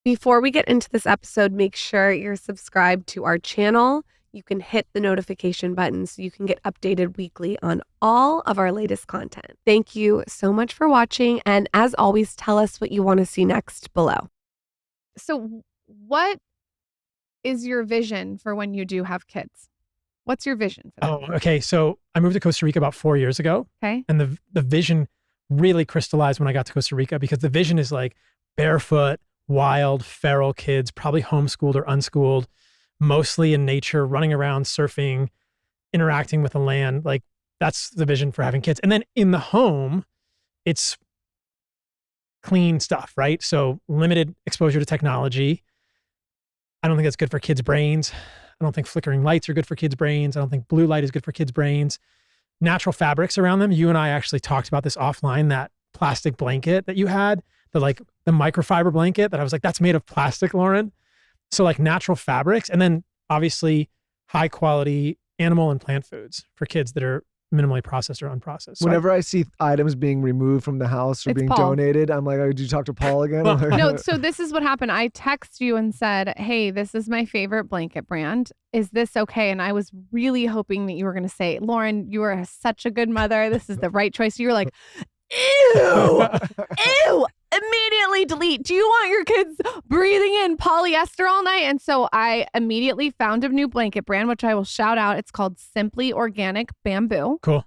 Before we get into this episode, make sure you're subscribed to our channel. You can hit the notification button so you can get updated weekly on all of our latest content. Thank you so much for watching. And as always, tell us what you want to see next below. So what is your vision for when you do have kids? What's your vision for that? Oh, okay. So I moved to Costa Rica about 4 years ago. Okay. And the vision really crystallized when I got to Costa Rica, because the vision is like barefoot, wild, feral kids, probably homeschooled or unschooled, mostly in nature, running around, surfing, interacting with the land. Like that's the vision for having kids. And then in the home, it's clean stuff, right? So limited exposure to technology. I don't think that's good for kids' brains. I don't think flickering lights are good for kids' brains. I don't think blue light is good for kids' brains. Natural fabrics around them. You and I actually talked about this offline, that plastic blanket that you had, the microfiber blanket that I was like, that's made of plastic, Lauren. So like natural fabrics, and then obviously high quality animal and plant foods for kids that are minimally processed or unprocessed. So Whenever I see items being removed from the house or It's being Paul. donated, I'm like, oh, did you talk to Paul again? No, so this is what happened. I text you and said, hey, this is my favorite blanket brand. Is this okay? And I was really hoping that you were going to say, Lauren, you are such a good mother. This is the right choice. You were like, ew, ew, immediately delete. Do you want your kids breathing in polyester all night? And so I immediately found a new blanket brand, which I will shout out. It's called Simply Organic Bamboo. Cool.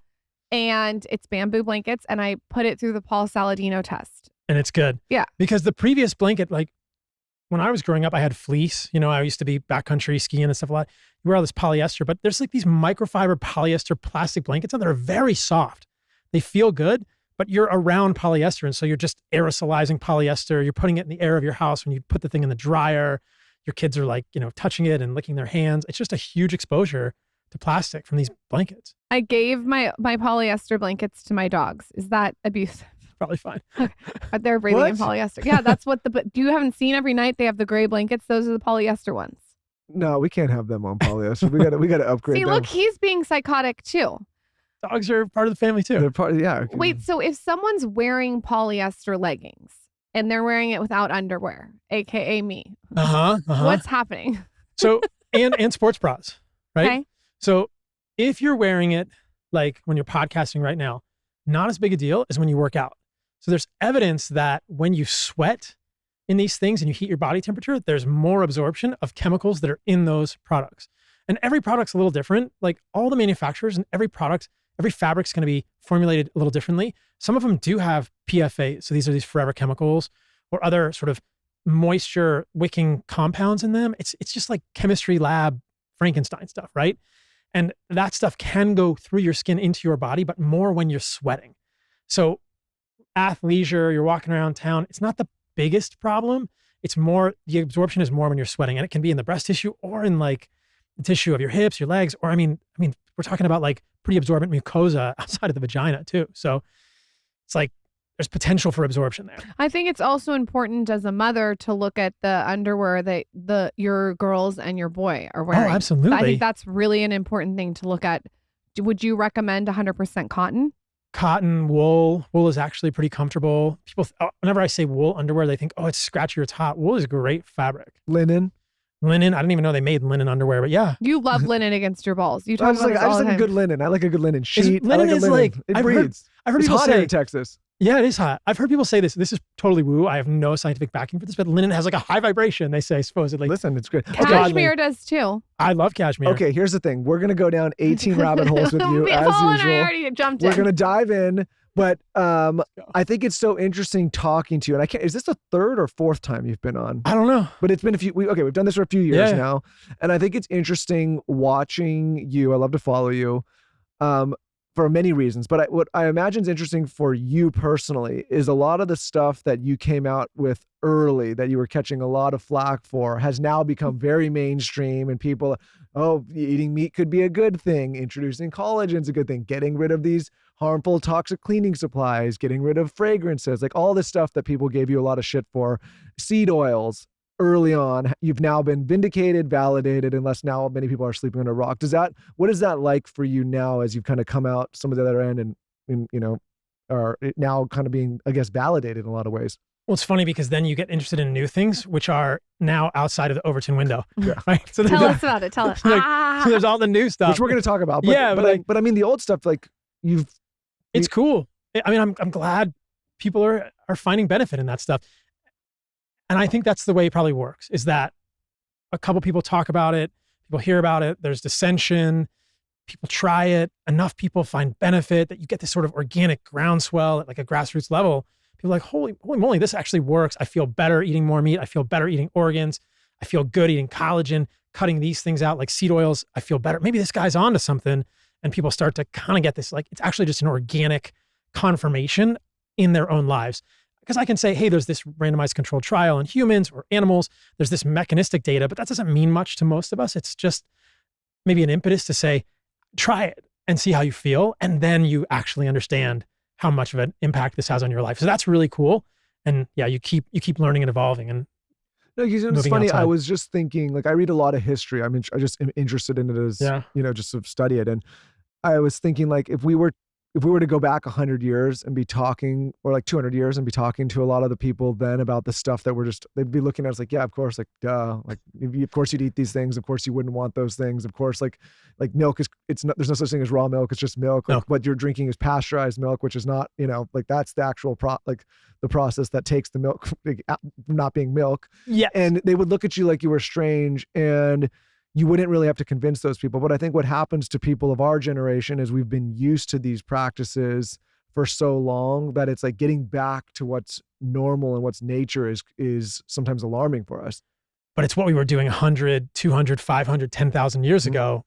And it's bamboo blankets. And I put it through the Paul Saladino test. And it's good. Yeah. Because the previous blanket, like when I was growing up, I had fleece. You know, I used to be backcountry skiing and stuff a lot. You wear all this polyester, but there's like these microfiber polyester plastic blankets that are very soft. They feel good, but you're around polyester. And so you're just aerosolizing polyester. You're putting it in the air of your house. When you put the thing in the dryer, your kids are like, touching it and licking their hands. It's just a huge exposure to plastic from these blankets. I gave my polyester blankets to my dogs. Is that abusive? Probably fine. But they're breathing in What? polyester. Yeah, that's what you haven't seen every night they have the gray blankets. Those are the polyester ones. No, we can't have them on polyester. We gotta upgrade See, them. look, he's being psychotic too. Dogs are part of the family too. They're part. Yeah. Wait, so if someone's wearing polyester leggings and they're wearing it without underwear, aka me, what's happening? So, and sports bras, right? Okay. So if you're wearing it, like when you're podcasting right now, not as big a deal as when you work out. So there's evidence that when you sweat in these things and you heat your body temperature, there's more absorption of chemicals that are in those products. And every product's a little different. Like all the manufacturers and every product, every fabric's going to be formulated a little differently. Some of them do have PFAs. So these are these forever chemicals or other sort of moisture wicking compounds in them. It's just like chemistry lab Frankenstein stuff, right? And that stuff can go through your skin into your body, but more when you're sweating. So athleisure, you're walking around town, it's not the biggest problem. It's more, the absorption is more when you're sweating, and it can be in the breast tissue or in like the tissue of your hips, your legs, or I mean, we're talking about like pretty absorbent mucosa outside of the vagina too. So it's like, there's potential for absorption there. I think it's also important as a mother to look at the underwear that your girls and your boy are wearing. Oh, absolutely. I think that's really an important thing to look at. Would you recommend 100% cotton? Cotton, wool. Wool is actually pretty comfortable. People, whenever I say wool underwear, they think, oh, it's scratchy or it's hot. Wool is great fabric. Linen. Linen. I didn't even know they made linen underwear, but yeah. You love linen against your balls. You I talk just about like this all the a time. good linen. I like a good linen sheet. Linen I like is a linen. like, It I've breathes. heard It's people hot here say, in Texas. yeah, it is hot. I've heard people say this. This is totally woo. I have no scientific backing for this, but linen has like a high vibration, they say, supposedly. Listen, it's great. Cashmere does too. I love cashmere. Okay, here's the thing. We're gonna go down 18 rabbit holes with you as Paul and I usual. already jumped We're in. gonna dive in, but I think it's so interesting talking to you. And I can't. Is this the third or fourth time you've been on? I don't know. But it's been a few. We've done this for a few years Yeah. now, and I think it's interesting watching you. I love to follow you, for many reasons. But what I imagine is interesting for you personally is a lot of the stuff that you came out with early, that you were catching a lot of flack for, has now become very mainstream, and people, oh, eating meat could be a good thing. Introducing collagen is a good thing. Getting rid of these harmful toxic cleaning supplies, getting rid of fragrances, like all this stuff that people gave you a lot of shit for. Seed oils early on, you've now been vindicated, validated, unless now many people are sleeping on a rock. What is that like for you now as you've kind of come out some of the other end and are now kind of being, I guess, validated in a lot of ways? Well, it's funny because then you get interested in new things, which are now outside of the Overton window. Yeah. Right. So Tell us about it. Tell us. so there's all the new stuff, which we're going to talk about. But, yeah, but I mean, the old stuff, like it's cool. I mean, I'm glad people are finding benefit in that stuff. And I think that's the way it probably works, is that a couple people talk about it, people hear about it, there's dissension, people try it, enough people find benefit that you get this sort of organic groundswell at like a grassroots level. People are like, holy moly, this actually works. I feel better eating more meat. I feel better eating organs. I feel good eating collagen, cutting these things out like seed oils. I feel better. Maybe this guy's onto something. And people start to kind of get this, like, it's actually just an organic confirmation in their own lives. Because I can say, hey, there's this randomized controlled trial in humans or animals. There's this mechanistic data, but that doesn't mean much to most of us. It's just maybe an impetus to say, try it and see how you feel. And then you actually understand how much of an impact this has on your life. So that's really cool. And yeah, you keep learning and evolving. And no, it's funny. Outside. I was just thinking, like, I read a lot of history. I mean, I just am interested in it as, just to study it. And I was thinking, like, if we were to go back 100 years and be talking, or like 200 years and be talking to a lot of the people then about the stuff that they'd be looking at us like, yeah, of course, like, duh, like, of course you'd eat these things. Of course you wouldn't want those things. Of course, like milk there's no such thing as raw milk. It's just milk. Like, what you're drinking is pasteurized milk, which is not, like, that's the actual the process that takes the milk not being milk. Yeah. And they would look at you like you were strange, and you wouldn't really have to convince those people. But I think what happens to people of our generation is we've been used to these practices for so long that it's like getting back to what's normal and what's nature is sometimes alarming for us. But it's what we were doing 100, 200, 500, 10,000 years ago.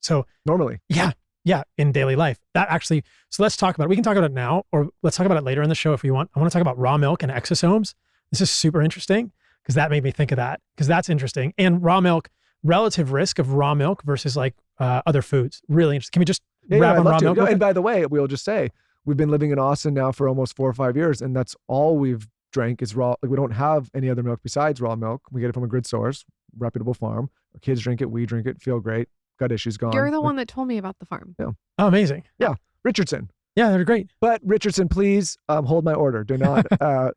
So normally. Yeah, in daily life. That actually, so let's talk about it. We can talk about it now, or let's talk about it later in the show if we want. I want to talk about raw milk and exosomes. This is super interesting because that made me think of that, because that's interesting. And raw milk, relative risk of raw milk versus like other foods. Really interesting. Can we just wrap on raw milk? And by the way, we'll just say, we've been living in Austin now for almost 4 or 5 years, and that's all we've drank is raw. Like, we don't have any other milk besides raw milk. We get it from a good source, reputable farm. Our kids drink it, we drink it, feel great. Gut issues gone. You're the one that told me about the farm. Yeah. Oh, amazing. Yeah. Richardson. Yeah, they're great. But Richardson, please hold my order. Do not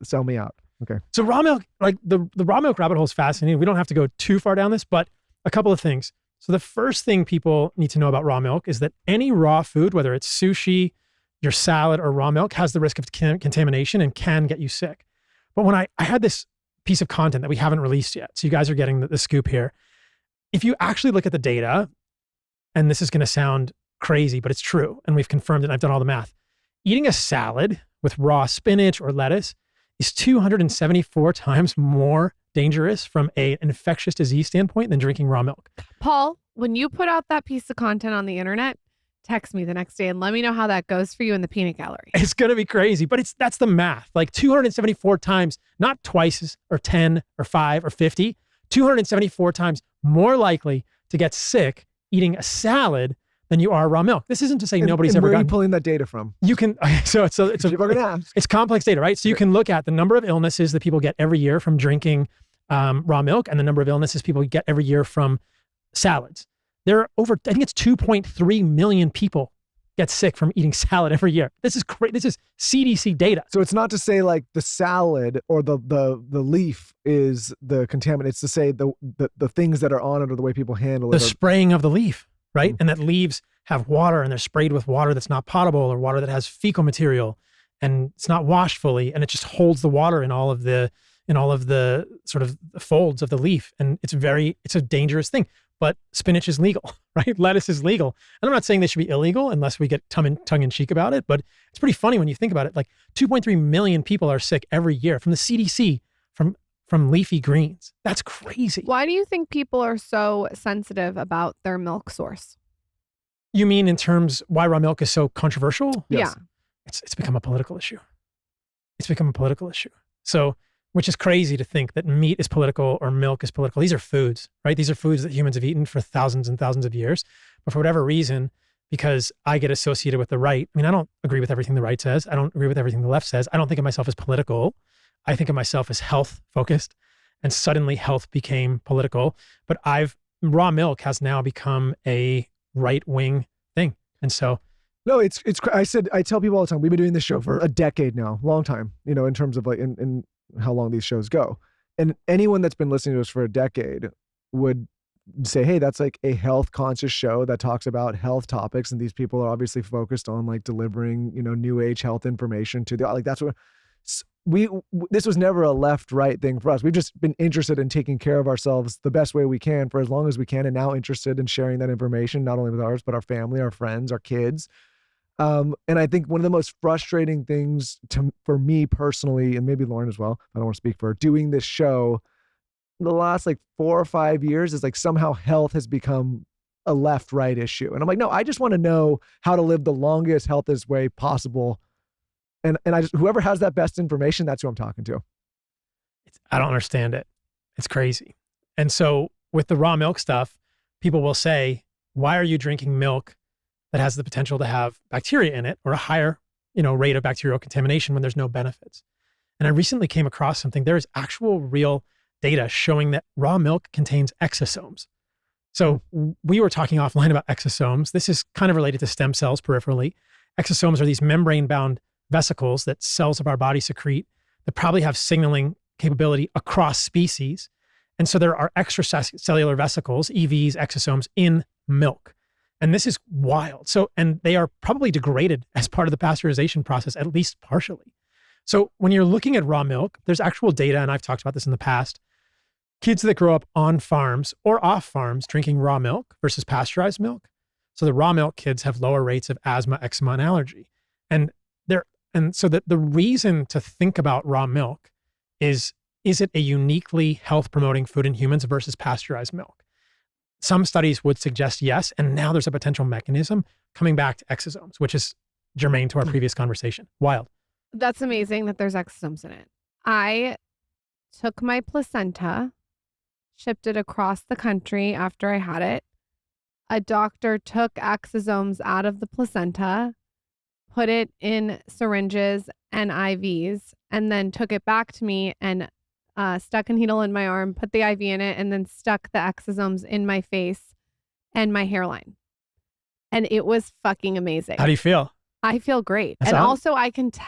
sell me out. Okay. So raw milk, like the raw milk rabbit hole is fascinating. We don't have to go too far down this, but a couple of things. So the first thing people need to know about raw milk is that any raw food, whether it's sushi, your salad, or raw milk, has the risk of contamination and can get you sick. But when I had this piece of content that we haven't released yet, so you guys are getting the scoop here. If you actually look at the data, and this is going to sound crazy, but it's true, and we've confirmed it, and I've done all the math. Eating a salad with raw spinach or lettuce is 274 times more dangerous from an infectious disease standpoint than drinking raw milk. Paul, when you put out that piece of content on the internet, text me the next day and let me know how that goes for you in the peanut gallery. It's going to be crazy, but that's the math. Like 274 times, not twice or 10 or 5 or 50, 274 times more likely to get sick eating a salad than you are raw milk. This isn't to say nobody's ever gotten. Where are you gotten. pulling that data from? You can, so People are gonna ask. It's complex data, right? So you can look at the number of illnesses that people get every year from drinking raw milk and the number of illnesses people get every year from salads. There are over, I think it's 2.3 million people get sick from eating salad every year. This is great. This is CDC data. So it's not to say like the salad or the leaf is the contaminant. It's to say the things that are on it or the way people handle it. The spraying of the leaf, right? And that leaves have water and they're sprayed with water that's not potable or water that has fecal material and it's not washed fully. And it just holds the water in all of the sort of folds of the leaf. And it's a dangerous thing. But spinach is legal, right? Lettuce is legal. And I'm not saying they should be illegal unless we get tongue in cheek about it, but it's pretty funny when you think about it. Like 2.3 million people are sick every year from the CDC, from leafy greens. That's crazy. Why do you think people are so sensitive about their milk source? You mean in terms why raw milk is so controversial? Yes. Yeah. It's become a political issue. It's become a political issue. So, which is crazy to think that meat is political or milk is political. These are foods, right? These are foods that humans have eaten for thousands and thousands of years. But for whatever reason, because I get associated with the right, I mean, I don't agree with everything the right says. I don't agree with everything the left says. I don't think of myself as political. I think of myself as health focused, and suddenly health became political. But raw milk has now become a right wing thing. And so, no, I tell people all the time, we've been doing this show for a decade now, long time, in terms of like, how long these shows go. And anyone that's been listening to us for a decade would say, hey, that's like a health conscious show that talks about health topics. And these people are obviously focused on like delivering, new age health information to the, like, that's what this was never a left right thing for us. We've just been interested in taking care of ourselves the best way we can for as long as we can. And now interested in sharing that information, not only with ours, but our family, our friends, our kids. And I think one of the most frustrating things for me personally, and maybe Lauren as well, I don't want to speak for her, doing this show the last like 4 or 5 years is like somehow health has become a left-right issue. And I'm like, no, I just want to know how to live the longest, healthiest way possible. And I just, whoever has that best information, that's who I'm talking to. I don't understand it. It's crazy. And so with the raw milk stuff, people will say, why are you drinking milk that has the potential to have bacteria in it or a higher, rate of bacterial contamination when there's no benefits? And I recently came across something. There is actual real data showing that raw milk contains exosomes. So we were talking offline about exosomes. This is kind of related to stem cells peripherally. Exosomes are these membrane-bound vesicles that cells of our body secrete that probably have signaling capability across species. And so there are extracellular vesicles, EVs, exosomes in milk. And this is wild. So, and they are probably degraded as part of the pasteurization process, at least partially. So when you're looking at raw milk, there's actual data, and I've talked about this in the past. Kids that grow up on farms or off farms drinking raw milk versus pasteurized milk. So the raw milk kids have lower rates of asthma, eczema, and allergy. And so the reason to think about raw milk is it a uniquely health promoting food in humans versus pasteurized milk? Some studies would suggest yes. And now there's a potential mechanism coming back to exosomes, which is germane to our previous conversation. Wild. That's amazing that there's exosomes in it. I took my placenta, shipped it across the country after I had it. A doctor took exosomes out of the placenta, put it in syringes and IVs, and then took it back to me and stuck a needle in my arm, put the IV in it, and then stuck the exosomes in my face and my hairline. And it was fucking amazing. How do you feel? I feel great. That's and awesome. also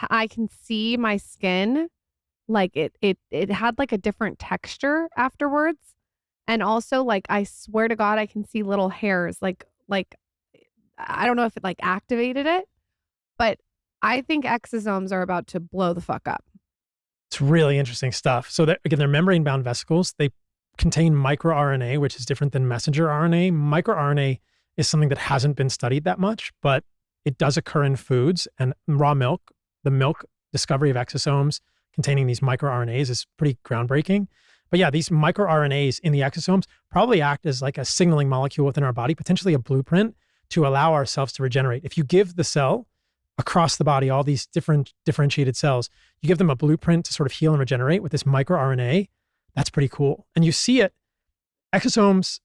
I can see my skin, like it had like a different texture afterwards. And also, like, I swear to God, I can see little hairs, like I don't know if it like activated it, but I think exosomes are about to blow the fuck up. It's really interesting stuff. So again, they're membrane-bound vesicles. They contain microRNA, which is different than messenger RNA. MicroRNA is something that hasn't been studied that much, but it does occur in foods. And raw milk, the milk discovery of exosomes containing these microRNAs is pretty groundbreaking. But yeah, these microRNAs in the exosomes probably act as like a signaling molecule within our body, potentially a blueprint to allow ourselves to regenerate. If you give the cell across the body, all these different differentiated cells, you give them a blueprint to sort of heal and regenerate with this microRNA, that's pretty cool. And you see it, exosomes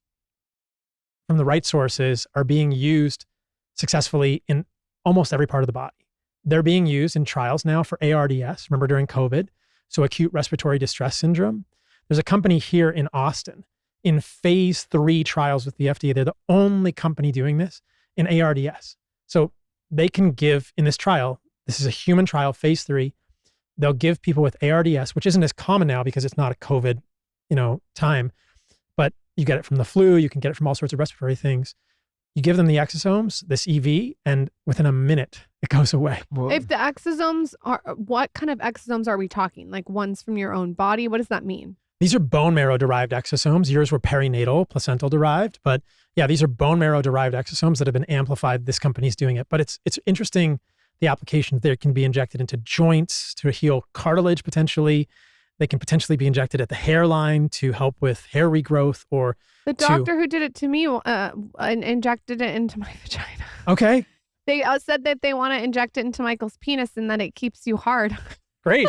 from the right sources are being used successfully in almost every part of the body. They're being used in trials now for ARDS, remember during COVID, so acute respiratory distress syndrome. There's a company here in Austin in phase 3 trials with the FDA. They're the only company doing this in ARDS. So they can give in this trial, this is a human trial, phase 3, they'll give people with ARDS, which isn't as common now because it's not a COVID, time, but you get it from the flu, you can get it from all sorts of respiratory things. You give them the exosomes, this EV, and within a minute, it goes away. Well, If the exosomes are, what kind of exosomes are we talking? Like ones from your own body? What does that mean? These are bone marrow derived exosomes. Yours were perinatal, placental derived, but yeah, these are bone marrow derived exosomes that have been amplified. This company's doing it, but it's interesting. The application there can be injected into joints to heal cartilage potentially. They can potentially be injected at the hairline to help with hair regrowth or The doctor who did it to me injected it into my vagina. Okay, They said that they want to inject it into Michael's penis and that it keeps you hard. great.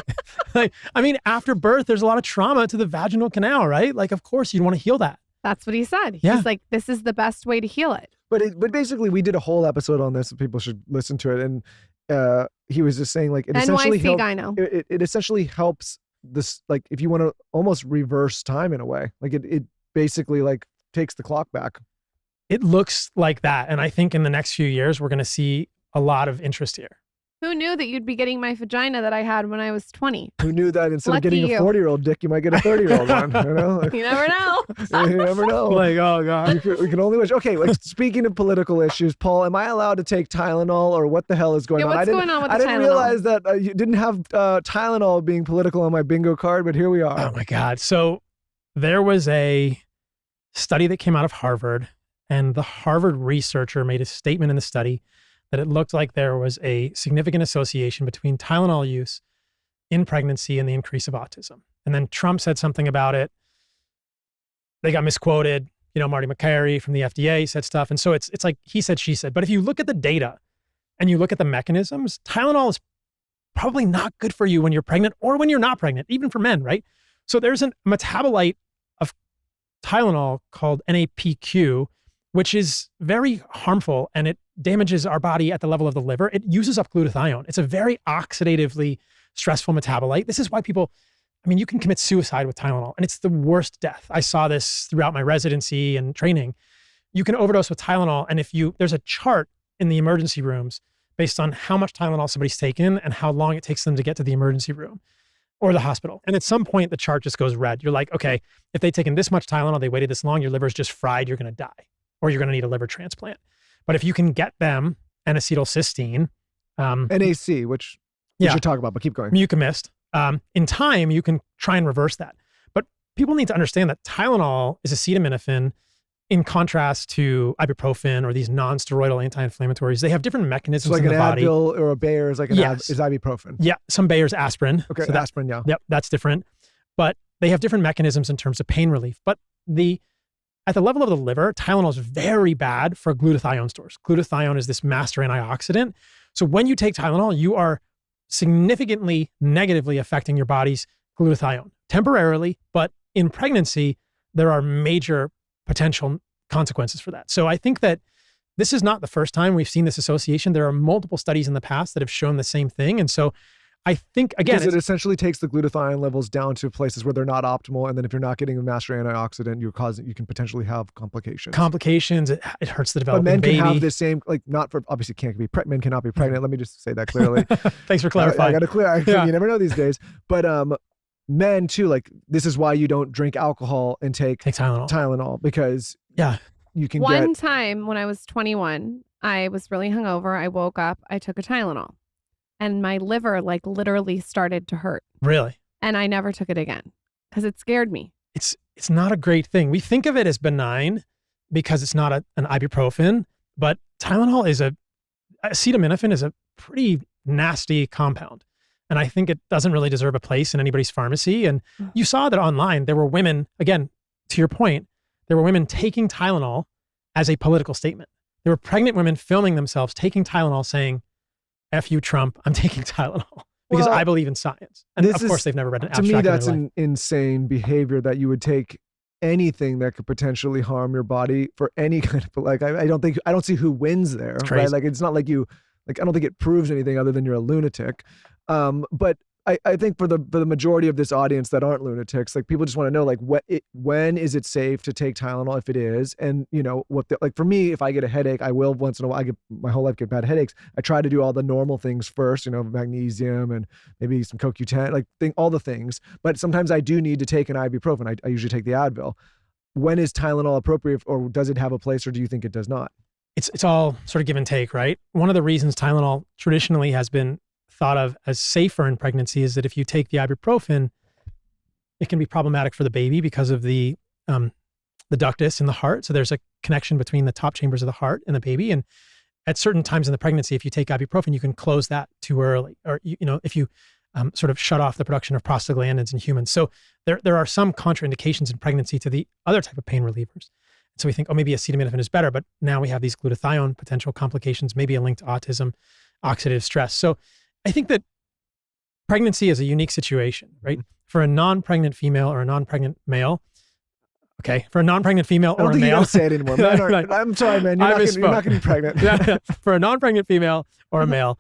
I mean, after birth, there's a lot of trauma to the vaginal canal, right? Like, of course, you'd want to heal that. That's what he said. Yeah. He's like, this is the best way to heal it. But basically, we did a whole episode on this, and people should listen to it. And he was just saying, like, it essentially NYC guy know. it essentially helps this, like, if you want to almost reverse time in a way, like it basically like takes the clock back. It looks like that. And I think in the next few years, we're going to see a lot of interest here. Who knew that you'd be getting my vagina that I had when I was 20? Who knew that instead Lucky of getting you. a 40-year-old dick, you might get a 30-year-old one? You know? You never know. You never know. Like, oh God. We can only wish. Okay, like, speaking of political issues, Paul, am I allowed to take Tylenol, or what the hell is going on? What's going on with the I didn't Tylenol? realize that you didn't have Tylenol being political on my bingo card, but here we are. Oh my God. So there was a study that came out of Harvard, and the Harvard researcher made a statement in the study that it looked like there was a significant association between Tylenol use in pregnancy and the increase of autism. And then Trump said something about it. They got misquoted. You know, Marty McCary from the FDA said stuff. And so it's like he said, she said. But if you look at the data and you look at the mechanisms, Tylenol is probably not good for you when you're pregnant or when you're not pregnant, even for men, right? So there's a metabolite of Tylenol called NAPQ, which is very harmful, and it damages our body at the level of the liver. It uses up glutathione. It's a very oxidatively stressful metabolite. This is why people, I mean, you can commit suicide with Tylenol, and it's the worst death. I saw this throughout my residency and training. You can overdose with Tylenol, and there's a chart in the emergency rooms based on how much Tylenol somebody's taken and how long it takes them to get to the emergency room or the hospital. And at some point, the chart just goes red. You're like, okay, if they've taken this much Tylenol, they waited this long, your liver's just fried, you're going to die, or you're going to need a liver transplant. But if you can get them N-acetylcysteine, NAC, which we should talk about, but keep going. Mucomist, in time, you can try and reverse that. But people need to understand that Tylenol is acetaminophen in contrast to ibuprofen or these non-steroidal anti-inflammatories. They have different mechanisms like in the an body. Advil or a Bayer is like an Yes. is ibuprofen. Yeah, some Bayer's aspirin. Okay, So aspirin, yeah. Yep, that's different. But they have different mechanisms in terms of pain relief. But at the level of the liver, Tylenol is very bad for glutathione stores. Glutathione is this master antioxidant. So when you take Tylenol, you are significantly negatively affecting your body's glutathione temporarily, but in pregnancy, there are major potential consequences for that. So I think that this is not the first time we've seen this association. There are multiple studies in the past that have shown the same thing. And so I think, again, because it essentially takes the glutathione levels down to places where they're not optimal, and then if you're not getting the master antioxidant, you can potentially have complications. It hurts the But developing men baby. can have the same, like, not for, obviously men cannot be pregnant. Let me just say that clearly. Thanks for I clarifying. got to clear. Yeah. You never know these days. But men too, like, this is why you don't drink alcohol and take Tylenol, because you can One time when I was 21, I was really hungover. I woke up, I took a Tylenol, and my liver like literally started to hurt. Really? And I never took it again because it scared me. It's not a great thing. We think of it as benign because it's not an ibuprofen, but Tylenol acetaminophen is a pretty nasty compound. And I think it doesn't really deserve a place in anybody's pharmacy. And you saw that online. There were women, again, to your point, there were women taking Tylenol as a political statement. There were pregnant women filming themselves taking Tylenol saying, F you, Trump, I'm taking Tylenol because I believe in science. And of course, they've never read an abstract. To me, that's an insane behavior that you would take anything that could potentially harm your body for any kind of, like, I don't see who wins there, right? Like, it's not like I don't think it proves anything other than you're a lunatic. But I think for the majority of this audience that aren't lunatics, like, people just want to know, like, when is it safe to take Tylenol if it is? And, you know, like, for me, if I get a headache, I will once in a while, my whole life get bad headaches. I try to do all the normal things first, you know, magnesium and maybe some CoQ10, like, all the things. But sometimes I do need to take an ibuprofen. I usually take the Advil. When is Tylenol appropriate, or does it have a place, or do you think it does not? It's all sort of give and take, right? One of the reasons Tylenol traditionally has been thought of as safer in pregnancy is that if you take the ibuprofen, it can be problematic for the baby because of the ductus in the heart. So there's a connection between the top chambers of the heart and the baby. And at certain times in the pregnancy, if you take ibuprofen, you can close that too early, or if you sort of shut off the production of prostaglandins in humans. So there are some contraindications in pregnancy to the other type of pain relievers. So we think, oh, maybe acetaminophen is better, but now we have these glutathione potential complications, maybe a link to autism, oxidative stress. So I think that pregnancy is a unique situation, right? For a non-pregnant female or a non-pregnant male, okay, for a non-pregnant female or a male. I don't think you gotta say it anymore. Men I'm sorry, man. You're not going to be pregnant. For a non-pregnant female or a male,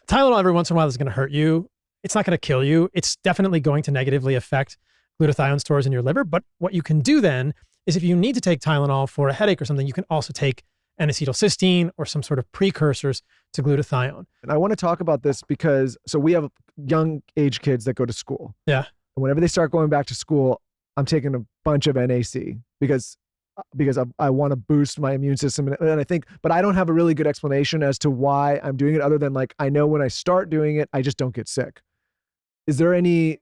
Tylenol every once in a while is going to hurt you. It's not going to kill you. It's definitely going to negatively affect glutathione stores in your liver. But what you can do then is, if you need to take Tylenol for a headache or something, you can also take N-acetylcysteine or some sort of precursors to glutathione. And I want to talk about this because, so we have young age kids that go to school. Yeah. And whenever they start going back to school, I'm taking a bunch of NAC because I want to boost my immune system. And I think, but I don't have a really good explanation as to why I'm doing it other than like, I know when I start doing it, I just don't get sick. Is there anything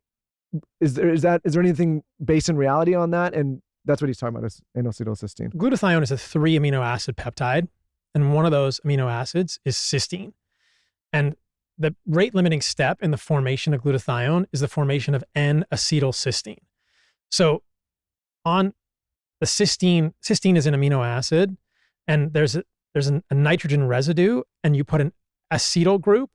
based in reality on that? And that's what he's talking about is N-acetylcysteine. Glutathione is a 3 amino acid peptide. And one of those amino acids is cysteine. And the rate limiting step in the formation of glutathione is the formation of N-acetylcysteine. So on the cysteine is an amino acid, and there's a nitrogen residue, and you put an acetyl group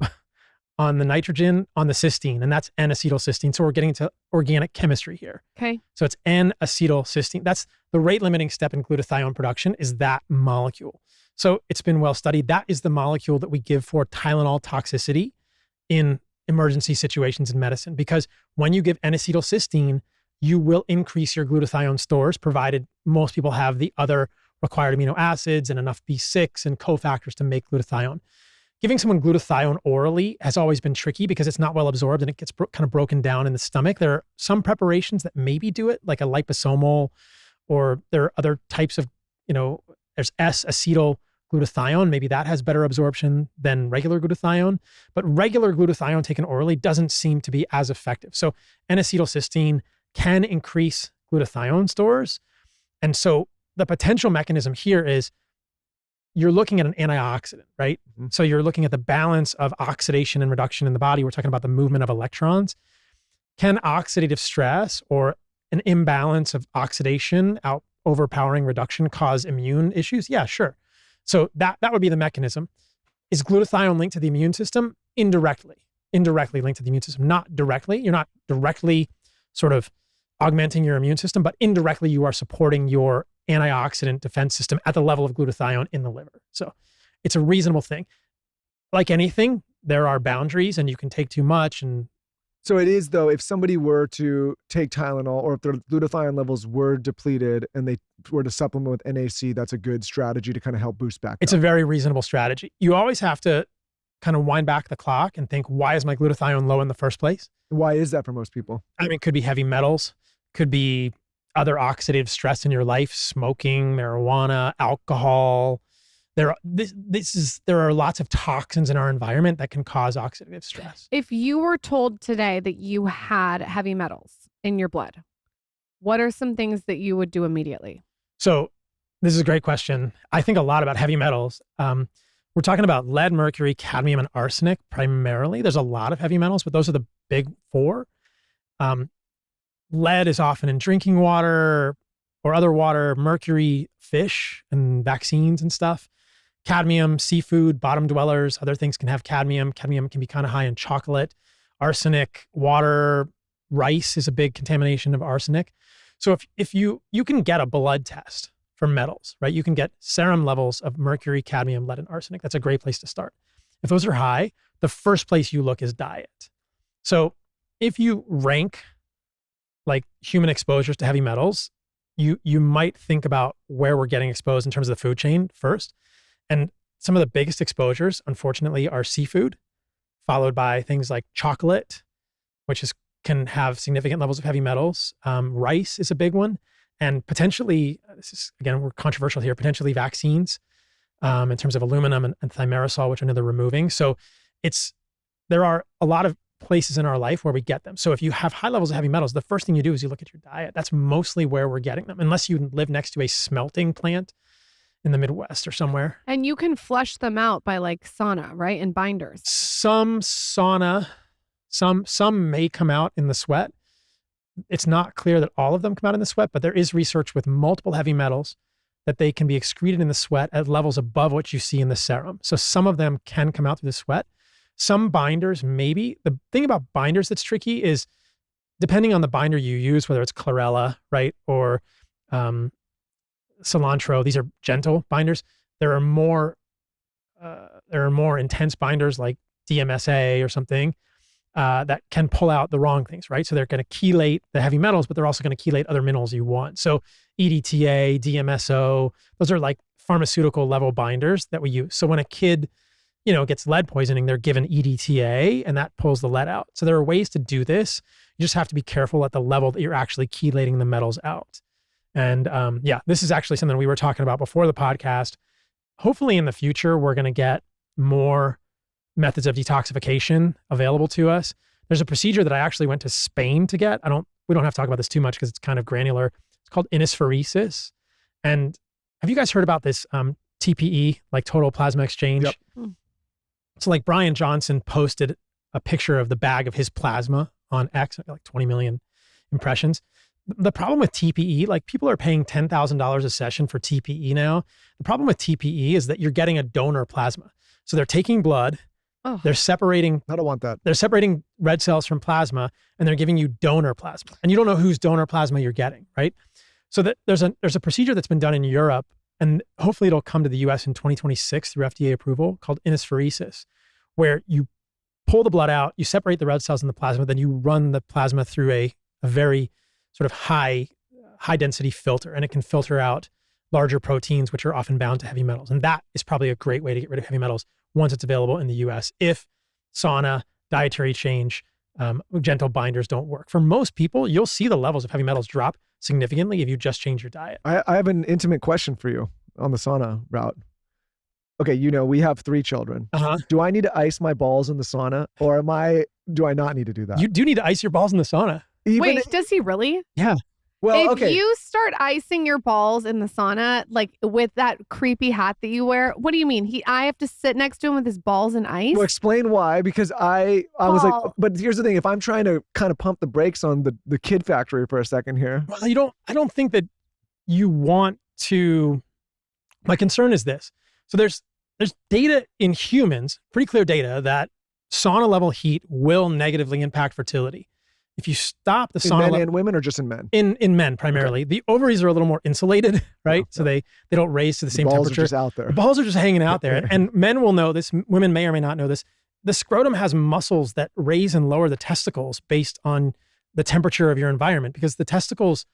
on the nitrogen on the cysteine, and that's N-acetylcysteine. So we're getting into organic chemistry here. Okay. So it's N-acetylcysteine. That's the rate limiting step in glutathione production is that molecule. So it's been well studied. That is the molecule that we give for Tylenol toxicity in emergency situations in medicine, because when you give N-acetylcysteine, you will increase your glutathione stores, provided most people have the other required amino acids and enough B6 and cofactors to make glutathione. Giving someone glutathione orally has always been tricky because it's not well absorbed and it gets kind of broken down in the stomach. There are some preparations that maybe do it, like a liposomal, or there are other types of, there's S-acetyl glutathione. Maybe that has better absorption than regular glutathione, but regular glutathione taken orally doesn't seem to be as effective. So N-acetylcysteine can increase glutathione stores. And so the potential mechanism here is you're looking at an antioxidant, right? Mm-hmm. So you're looking at the balance of oxidation and reduction in the body. We're talking about the movement of electrons. Can oxidative stress or an imbalance of oxidation overpowering reduction cause immune issues? Yeah, sure. So that would be the mechanism. Is glutathione linked to the immune system? Indirectly linked to the immune system, not directly. You're not directly sort of augmenting your immune system, but indirectly you are supporting your antioxidant defense system at the level of glutathione in the liver. So it's a reasonable thing. Like anything, there are boundaries and you can take too much. And so it is, though, if somebody were to take Tylenol or if their glutathione levels were depleted and they were to supplement with NAC, that's a good strategy to kind of help boost back. It's a very reasonable strategy. You always have to kind of wind back the clock and think, why is my glutathione low in the first place? Why is that for most people? I mean, it could be heavy metals, could be other oxidative stress in your life, smoking, marijuana, alcohol. There are lots of toxins in our environment that can cause oxidative stress. If you were told today that you had heavy metals in your blood, what are some things that you would do immediately? So this is a great question. I think a lot about heavy metals. We're talking about lead, mercury, cadmium, and arsenic primarily. There's a lot of heavy metals, but those are the big four. Lead is often in drinking water or other water, mercury, fish and vaccines and stuff. Cadmium, seafood, bottom dwellers, other things can have cadmium. Cadmium can be kind of high in chocolate. Arsenic, water, rice is a big contamination of arsenic. So if you can get a blood test for metals, right? You can get serum levels of mercury, cadmium, lead, and arsenic. That's a great place to start. If those are high, the first place you look is diet. So if you rank like human exposures to heavy metals, you might think about where we're getting exposed in terms of the food chain first. And some of the biggest exposures, unfortunately, are seafood, followed by things like chocolate, which can have significant levels of heavy metals. Rice is a big one. And potentially, this is, again, we're controversial here, potentially vaccines in terms of aluminum and thimerosal, which I know they're removing. So there are a lot of places in our life where we get them. So if you have high levels of heavy metals, the first thing you do is you look at your diet. That's mostly where we're getting them, unless you live next to a smelting plant in the Midwest or somewhere. And you can flush them out by like sauna, right? And binders. Some sauna, some may come out in the sweat. It's not clear that all of them come out in the sweat, but there is research with multiple heavy metals that they can be excreted in the sweat at levels above what you see in the serum. So some of them can come out through the sweat. Some binders, maybe. The thing about binders that's tricky is depending on the binder you use, whether it's chlorella, right, or cilantro, these are gentle binders. There are more intense binders like DMSA or something that can pull out the wrong things, right? So they're going to chelate the heavy metals, but they're also going to chelate other minerals you want. So EDTA, DMSO, those are like pharmaceutical level binders that we use. So when a kid, gets lead poisoning, they're given EDTA and that pulls the lead out. So there are ways to do this. You just have to be careful at the level that you're actually chelating the metals out. And this is actually something we were talking about before the podcast. Hopefully in the future, we're going to get more methods of detoxification available to us. There's a procedure that I actually went to Spain to get. We don't have to talk about this too much because it's kind of granular. It's called inisphoresis. And have you guys heard about this TPE, like total plasma exchange? Yep. So like Brian Johnson posted a picture of the bag of his plasma on X, like 20 million impressions. The problem with TPE, like people are paying $10,000 a session for TPE now. The problem with TPE is that you're getting a donor plasma. So they're taking blood, they're separating. I don't want that. They're separating red cells from plasma and they're giving you donor plasma. And you don't know whose donor plasma you're getting, right? So that there's a procedure that's been done in Europe, and hopefully it'll come to the US in 2026 through FDA approval, called inisphoresis, where you pull the blood out, you separate the red cells in the plasma, then you run the plasma through a very sort of high density filter, and it can filter out larger proteins, which are often bound to heavy metals. And that is probably a great way to get rid of heavy metals once it's available in the US, if sauna, dietary change, gentle binders don't work. For most people, you'll see the levels of heavy metals drop significantly if you just change your diet. I have an intimate question for you on the sauna route. Okay, we have 3 children. Do I need to ice my balls in the sauna, or do I not need to do that? You do need to ice your balls in the sauna. Wait, does he really? Yeah. Well, if you start icing your balls in the sauna, like with that creepy hat that you wear, what do you mean? I have to sit next to him with his balls in ice? Well, explain why, because I was like, but here's the thing, if I'm trying to kind of pump the brakes on the kid factory for a second here. Well, I don't think that you want to, my concern is this. So there's data in humans, pretty clear data, that sauna level heat will negatively impact fertility. If you stop the sauna, in men and women, or just in men? In men primarily. Okay. The ovaries are a little more insulated, right? So they don't raise to the same balls temperature. Are just out there. The balls are just hanging out there. And men will know this. Women may or may not know this. The scrotum has muscles that raise and lower the testicles based on the temperature of your environment, because the testicles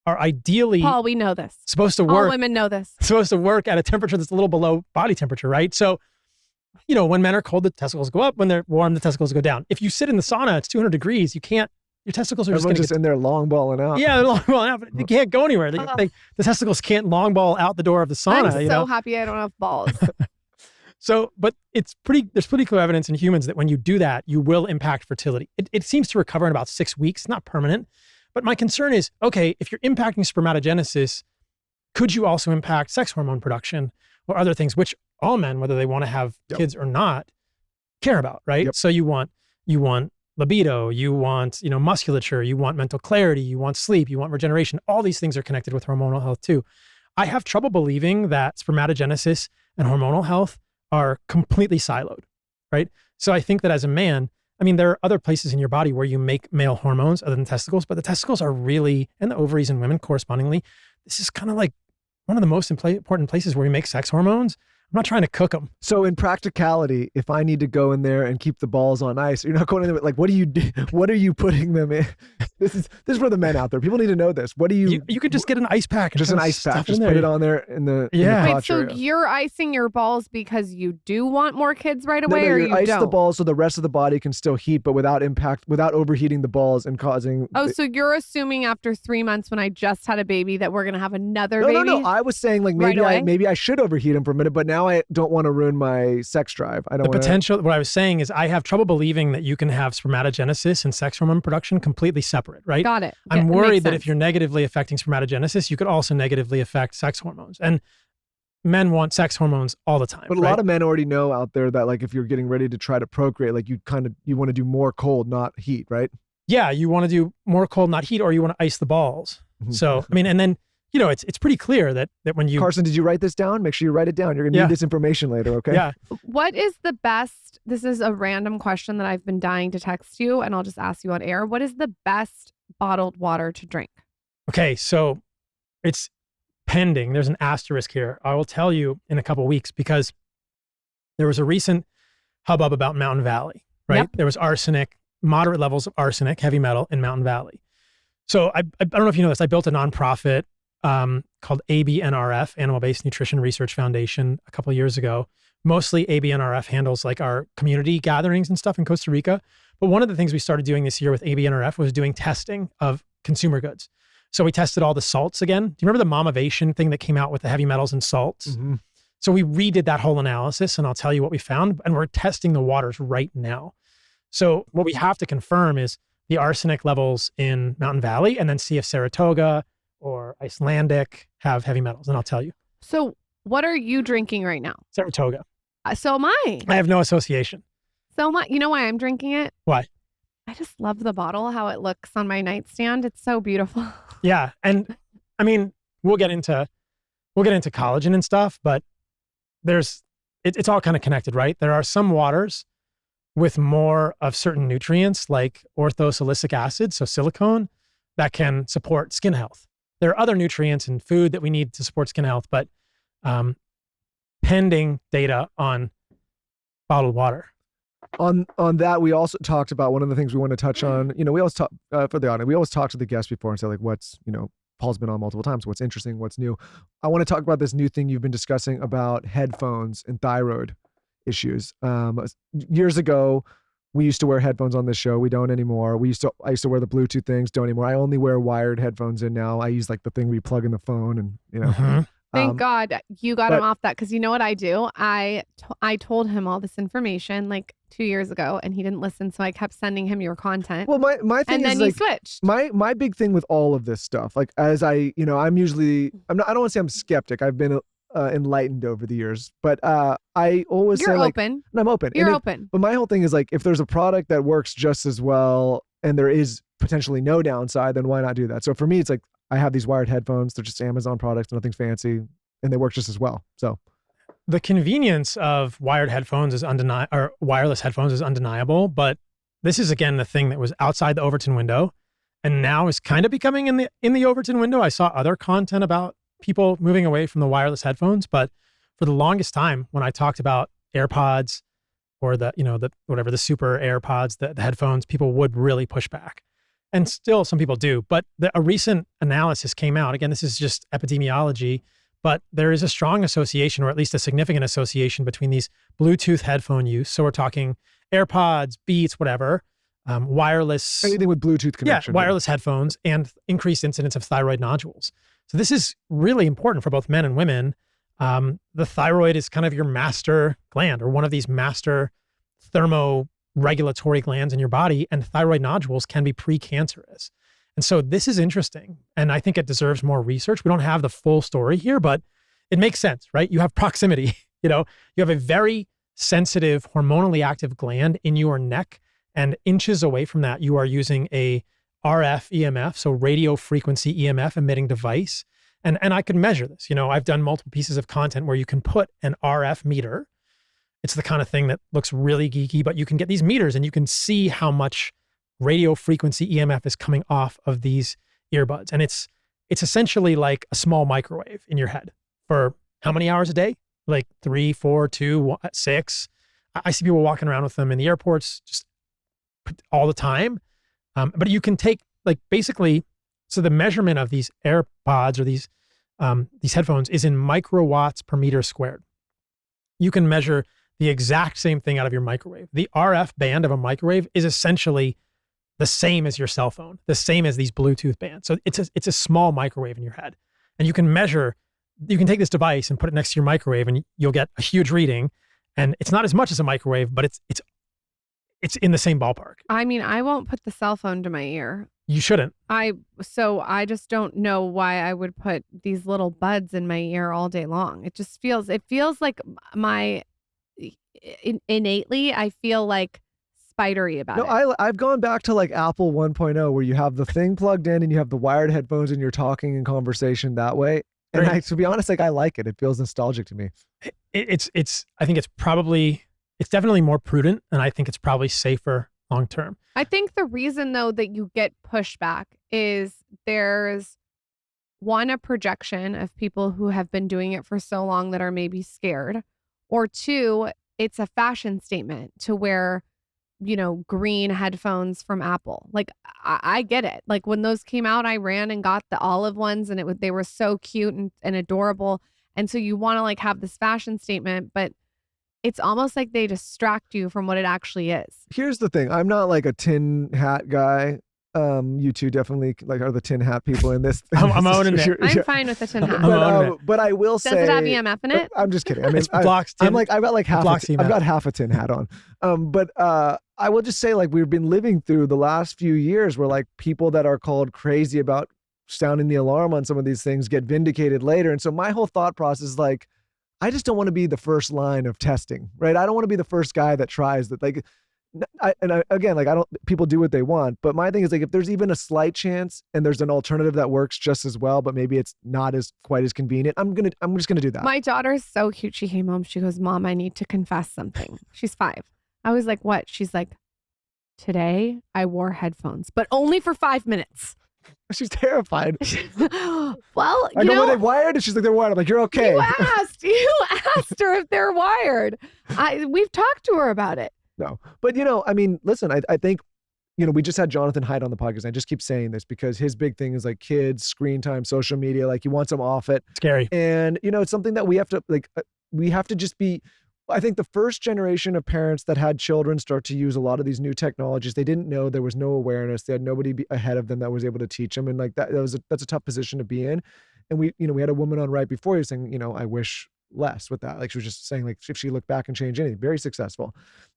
are ideally, Paul, we know this. Supposed to work. All women know this. Supposed to work at a temperature that's a little below body temperature, right? So, when men are cold, the testicles go up. When they're warm, the testicles go down. If you sit in the sauna, it's 200 degrees. You can't. Your testicles are just in there long balling out. Yeah, they're long balling out, but they can't go anywhere. The testicles can't long ball out the door of the sauna. I'm so happy I don't have balls. So, but there's pretty clear evidence in humans that when you do that, you will impact fertility. It seems to recover in about 6 weeks, not permanent. But my concern is, okay, if you're impacting spermatogenesis, could you also impact sex hormone production or other things, which all men, whether they want to have kids or not, care about, right? Yep. So you want libido, you want, musculature, you want mental clarity, you want sleep, you want regeneration. All these things are connected with hormonal health too. I have trouble believing that spermatogenesis and hormonal health are completely siloed, right? So I think that as a man, there are other places in your body where you make male hormones other than testicles, but the testicles are really, and the ovaries in women correspondingly, this is kind of like one of the most important places where we make sex hormones. I'm not trying to cook them. So in practicality, if I need to go in there and keep the balls on ice, you're not going in there, like, what do you do? What are you putting them in? This is for the men out there. People need to know this. What do you? You could just get an ice pack. Just an ice pack. Just put it on there in the Wait, so area. You're icing your balls because you do want more kids right away, or you ice don't? the balls so the rest of the body can still heat, but without overheating the balls and causing. So you're assuming after 3 months, when I just had a baby, that we're gonna have another baby? No. I was saying like maybe I should overheat them for a minute, but now I don't want to ruin my sex drive. I don't. The potential. What I was saying is, I have trouble believing that you can have spermatogenesis and sex hormone production completely separate, right? Got it. I'm worried that if you're negatively affecting spermatogenesis, you could also negatively affect sex hormones. And men want sex hormones all the time. But a lot of men already know out there that, like, if you're getting ready to try to procreate, like you want to do more cold, not heat, right? Yeah, you want to do more cold, not heat, or you want to ice the balls. So, and then, it's pretty clear that when you... Carson, did you write this down? Make sure you write it down. You're going to need this information later, okay? Yeah. What is the best... This is a random question that I've been dying to text you, and I'll just ask you on air. What is the best bottled water to drink? Okay, so it's pending. There's an asterisk here. I will tell you in a couple of weeks, because there was a recent hubbub about Mountain Valley, right? Yep. There was arsenic, moderate levels of arsenic, heavy metal in Mountain Valley. So I don't know if you know this. I built a nonprofit called ABNRF, Animal Based Nutrition Research Foundation, a couple of years ago. Mostly ABNRF handles like our community gatherings and stuff in Costa Rica. But one of the things we started doing this year with ABNRF was doing testing of consumer goods. So we tested all the salts again. Do you remember the Momavation thing that came out with the heavy metals and salts? Mm-hmm. So we redid that whole analysis, and I'll tell you what we found. And we're testing the waters right now. So what we have to confirm is the arsenic levels in Mountain Valley, and then see if Saratoga or Icelandic have heavy metals. And I'll tell you. So what are you drinking right now? Saratoga. So am I. I have no association. So am I. You know why I'm drinking it? Why? I just love the bottle, how it looks on my nightstand. It's so beautiful. Yeah. And I mean, we'll get into collagen and stuff, but it's all kind of connected, right? There are some waters with more of certain nutrients like orthosilicic acid, so silicone, that can support skin health. There are other nutrients in food that we need to support skin health, but pending data on bottled water. On that, we also talked about one of the things we want to touch on. You know, we always talk for the audience. We always talk to the guests before and say like, what's, you know, Paul's been on multiple times. What's interesting? What's new? I want to talk about this new thing you've been discussing about headphones and thyroid issues. Years ago, we used to wear headphones on this show. We don't anymore. I used to wear the Bluetooth things. Don't anymore. I only wear wired headphones in now. I use like the thing where you plug in the phone and, you know. Mm-hmm. Thank God you got him off that, because you know what I do? I told him all this information like 2 years ago and he didn't listen, so I kept sending him your content. Well, my thing and then is you like, switched. My big thing with all of this stuff, like as I don't want to say I'm skeptic. I've been enlightened over the years, but I always You're say like, open. and I'm open. You're open. But my whole thing is like, if there's a product that works just as well and there is potentially no downside, then why not do that? So for me, it's like I have these wired headphones. They're just Amazon products, nothing fancy, and they work just as well. So the convenience of wired headphones is undeniable, or wireless headphones is undeniable. But this is again the thing that was outside the Overton window, and now is kind of becoming in the Overton window. I saw other content about people moving away from the wireless headphones, but for the longest time, when I talked about AirPods or the super AirPods, the headphones, people would really push back, and still some people do. But a recent analysis came out. Again, this is just epidemiology. But there is a strong association, or at least a significant association, between these Bluetooth headphone use. So we're talking AirPods, Beats, whatever, wireless. Anything with Bluetooth connection. Yeah, wireless headphones, and increased incidence of thyroid nodules. So this is really important for both men and women. The thyroid is kind of your master gland, or one of these master thermoregulatory glands in your body, and thyroid nodules can be precancerous. And so this is interesting, and I think it deserves more research. We don't have the full story here, but it makes sense, right? You have proximity, you have a very sensitive, hormonally active gland in your neck, and inches away from that, you are using a RF EMF, so radio frequency EMF emitting device. And I could measure this. I've done multiple pieces of content where you can put an RF meter. It's the kind of thing that looks really geeky, but you can get these meters and you can see how much radio frequency EMF is coming off of these earbuds. And it's essentially like a small microwave in your head for how many hours a day? Like 3, 4, 2, 6. I see people walking around with them in the airports just all the time. But you can take basically, so the measurement of these AirPods or these headphones is in microwatts per meter squared. You can measure the exact same thing out of your microwave. The RF band of a microwave is essentially the same as your cell phone, the same as these Bluetooth bands. So it's a small microwave in your head. And you can take this device and put it next to your microwave and you'll get a huge reading. And it's not as much as a microwave, but it's in the same ballpark. I mean, I won't put the cell phone to my ear. You shouldn't. So I just don't know why I would put these little buds in my ear all day long. It feels like innately, I feel like spidery about it. No, I've gone back to like Apple 1.0 where you have the thing plugged in and you have the wired headphones and you're talking in conversation that way. And to be honest, I like it. It feels nostalgic to me. I think it's definitely more prudent, and I think it's probably safer long term. I think the reason though that you get pushback is there's a projection of people who have been doing it for so long that are maybe scared, or two, it's a fashion statement to where green headphones from Apple. Like, I get it. Like, when those came out, I ran and got the olive ones, and they were so cute and adorable. And so you want to like have this fashion statement, but it's almost like they distract you from what it actually is. Here's the thing. I'm not like a tin hat guy. You two definitely like are the tin hat people in this. I'm owning it. I'm fine with the tin hat. But I will say, does it have EMF in it? I'm just kidding. I mean, I've got like half. I've got half a tin hat on. But I will just say, like, we've been living through the last few years where like people that are called crazy about sounding the alarm on some of these things get vindicated later. And so my whole thought process is like, I just don't want to be the first line of testing, right? I don't want to be the first guy that tries that. Like, people do what they want, but my thing is like, if there's even a slight chance and there's an alternative that works just as well, but maybe it's not as quite as convenient, I'm just gonna do that. My daughter's so cute. She came home. She goes, "Mom, I need to confess something." She's 5. I was like, "What?" She's like, "Today I wore headphones, but only for 5 minutes." She's terrified. Well, I go, "Were they wired?" And she's like, "They're wired." I'm like, "You're okay." You asked her if they're wired. We've talked to her about it. No, but I mean, listen, I think, we just had Jonathan Haidt on the podcast. And I just keep saying this because his big thing is like kids, screen time, social media. Like he wants them off it. Scary. And it's something that we have to just be. I think the first generation of parents that had children start to use a lot of these new technologies. They didn't know, there was no awareness. They had nobody ahead of them that was able to teach them. And like that's a tough position to be in. And we had a woman on right before you saying, I wish less with that. Like she was just saying, like, if she looked back and changed anything, very successful.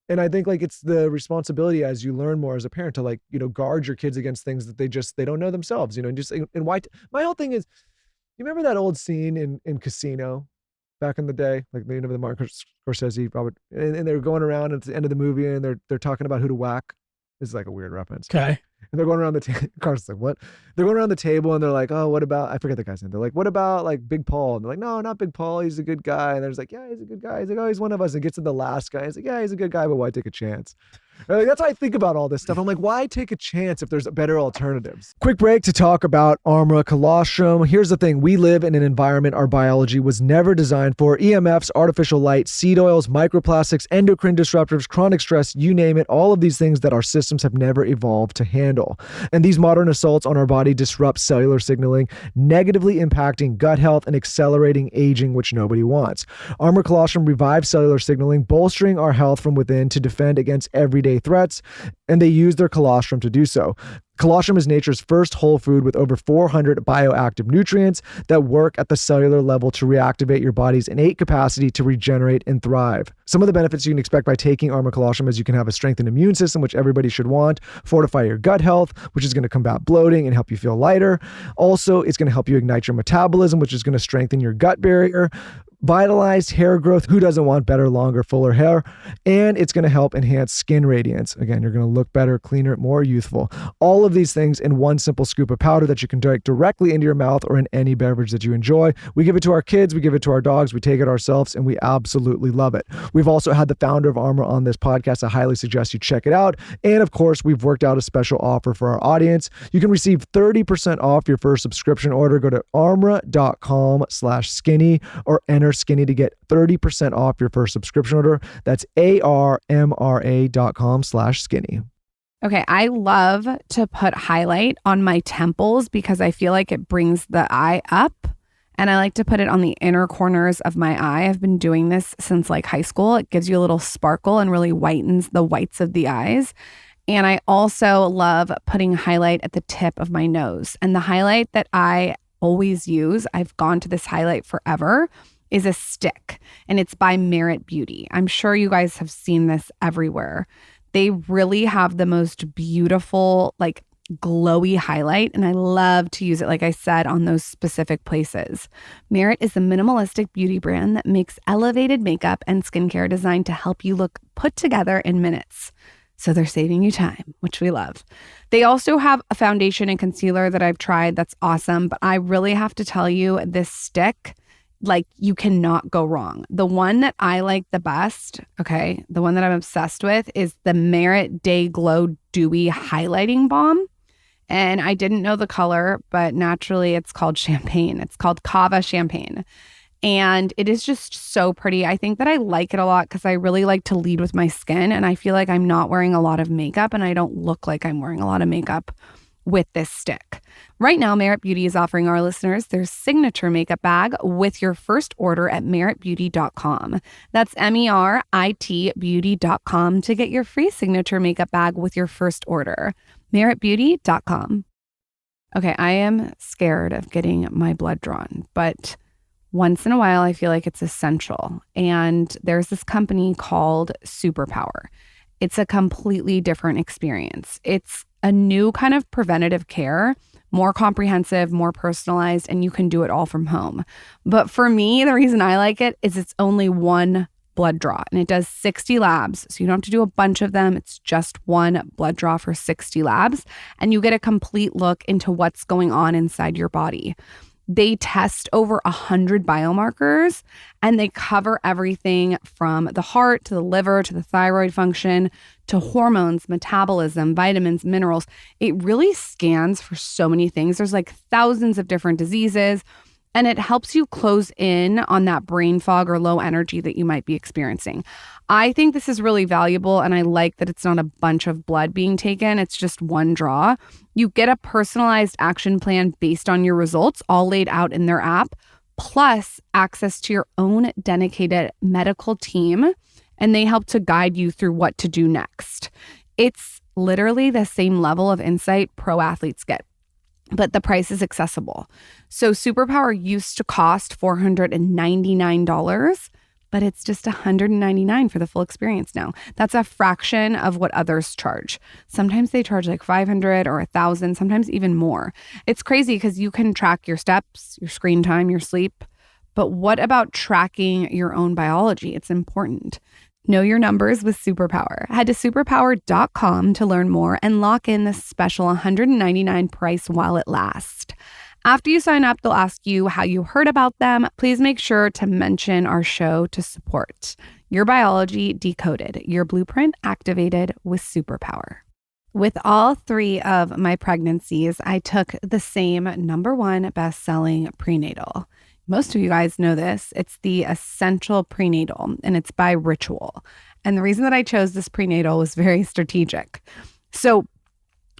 And I think like it's the responsibility as you learn more as a parent to like, guard your kids against things that they don't know themselves, and why. My whole thing is, you remember that old scene in Casino back in the day, like the Martin Scorsese, Robert, and they're going around at the end of the movie and they're talking about who to whack. This is like a weird reference. Okay. And they're going around the table. Carl's like, what? They're going around the table and they're like, oh, what about, I forget the guy's name. They're like, what about like Big Paul? And they're like, no, not Big Paul. He's a good guy. And they're just like, yeah, he's a good guy. He's like, oh, he's one of us. And gets to the last guy. He's like, yeah, he's a good guy, but why take a chance? And like, that's how I think about all this stuff. I'm like, why take a chance if there's better alternatives? Quick break to talk about Armra Colostrum. Here's the thing. We live in an environment our biology was never designed for. EMFs, artificial light, seed oils, microplastics, endocrine disruptors, chronic stress, you name it. All of these things that our systems have never evolved to handle. And these modern assaults on our body disrupt cellular signaling, negatively impacting gut health and accelerating aging, which nobody wants. Armra Colostrum revives cellular signaling, bolstering our health from within to defend against everyday threats, and they use their colostrum to do so. Colostrum is nature's first whole food with over 400 bioactive nutrients that work at the cellular level to reactivate your body's innate capacity to regenerate and thrive. Some of the benefits you can expect by taking Armra Colostrum is you can have a strengthened immune system, which everybody should want, fortify your gut health, which is going to combat bloating and help you feel lighter. Also, it's going to help you ignite your metabolism, which is going to strengthen your gut barrier, vitalized hair growth. Who doesn't want better, longer, fuller hair? And it's going to help enhance skin radiance. Again, you're going to look better, cleaner, more youthful. All of these things in one simple scoop of powder that you can direct directly into your mouth or in any beverage that you enjoy. We give it to our kids, we give it to our dogs, we take it ourselves, and we absolutely love it. We've also had the founder of Armra on this podcast. I highly suggest you check it out. And of course, we've worked out a special offer for our audience. You can receive 30% off your first subscription order. Go to armra.com/skinny or enter skinny to get 30% off your first subscription order. That's armra.com/skinny. Okay, I love to put highlight on my temples because I feel like it brings the eye up, and I like to put it on the inner corners of my eye. I've been doing this since like high school. It gives you a little sparkle and really whitens the whites of the eyes. And I also love putting highlight at the tip of my nose. And the highlight that I always use, I've gone to this highlight forever, is a stick, and it's by Merit Beauty. I'm sure you guys have seen this everywhere. They really have the most beautiful, like glowy highlight, and I love to use it, like I said, on those specific places. Merit is a minimalistic beauty brand that makes elevated makeup and skincare designed to help you look put together in minutes. So they're saving you time, which we love. They also have a foundation and concealer that I've tried that's awesome, but I really have to tell you, this stick, like, you cannot go wrong. The one that I like the best, okay, the one that I'm obsessed with is the Merit Day Glow Dewy Highlighting Balm. And I didn't know the color, but naturally it's called champagne. It's called Cava Champagne. And it is just so pretty. I think that I like it a lot because I really like to lead with my skin. And I feel like I'm not wearing a lot of makeup and I don't look like I'm wearing a lot of makeup with this stick. Right now, Merit Beauty is offering our listeners their signature makeup bag with your first order at meritbeauty.com. That's MERIT beauty.com to get your free signature makeup bag with your first order. meritbeauty.com. Okay, I am scared of getting my blood drawn, but once in a while, I feel like it's essential. And there's this company called Superpower. It's a completely different experience. It's a new kind of preventative care, more comprehensive, more personalized, and you can do it all from home. But for me, the reason I like it is it's only one blood draw and it does 60 labs. So you don't have to do a bunch of them. It's just one blood draw for 60 labs. And you get a complete look into what's going on inside your body. They test over 100 biomarkers and they cover everything from the heart to the liver to the thyroid function to hormones, metabolism, vitamins, minerals. It really scans for so many things. There's like thousands of different diseases and it helps you close in on that brain fog or low energy that you might be experiencing. I think this is really valuable and I like that it's not a bunch of blood being taken. It's just one draw. You get a personalized action plan based on your results, all laid out in their app, plus access to your own dedicated medical team, and they help to guide you through what to do next. It's literally the same level of insight pro athletes get, but the price is accessible. So Superpower used to cost $499, but it's just $199 for the full experience now. That's a fraction of what others charge. Sometimes they charge like $500 or $1,000, sometimes even more. It's crazy because you can track your steps, your screen time, your sleep. But what about tracking your own biology? It's important. Know your numbers with Superpower. Head to superpower.com to learn more and lock in the special $199 price while it lasts. After you sign up, they'll ask you how you heard about them. Please make sure to mention our show to support. Your biology decoded, your blueprint activated with Superpower. With all 3 of my pregnancies, I took the same #1 best-selling prenatal. Most of you guys know this. It's the Essential Prenatal, and it's by Ritual. And the reason that I chose this prenatal was very strategic. So,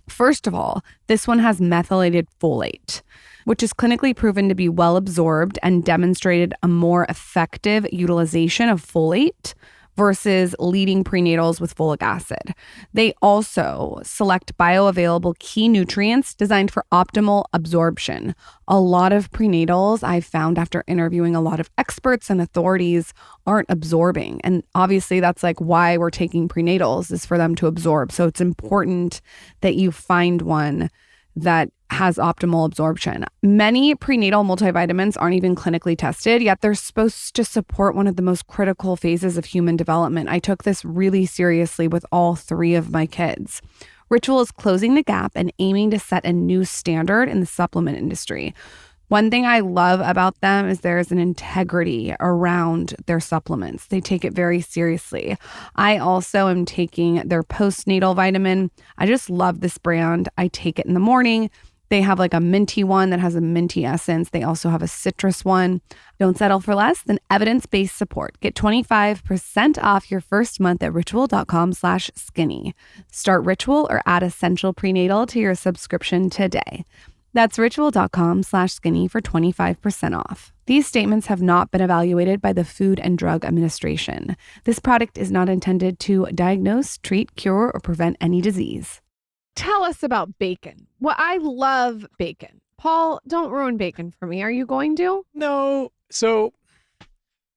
first of all, this one has methylated folate, which is clinically proven to be well absorbed and demonstrated a more effective utilization of folate versus leading prenatals with folic acid. They also select bioavailable key nutrients designed for optimal absorption. A lot of prenatals I've found after interviewing a lot of experts and authorities aren't absorbing. And obviously that's like why we're taking prenatals, is for them to absorb. So it's important that you find one that has optimal absorption. Many prenatal multivitamins aren't even clinically tested, yet they're supposed to support one of the most critical phases of human development. I took this really seriously with all 3 of my kids. Ritual is closing the gap and aiming to set a new standard in the supplement industry. One thing I love about them is there's an integrity around their supplements. They take it very seriously. I also am taking their postnatal vitamin. I just love this brand. I take it in the morning. They have like a minty one that has a minty essence. They also have a citrus one. Don't settle for less than evidence-based support. Get 25% off your first month at ritual.com/skinny. Start Ritual or add Essential Prenatal to your subscription today. That's ritual.com/skinny for 25% off. These statements have not been evaluated by the Food and Drug Administration. This product is not intended to diagnose, treat, cure, or prevent any disease. Tell us about bacon. Well, I love bacon. Paul, don't ruin bacon for me. Are you going to? No. So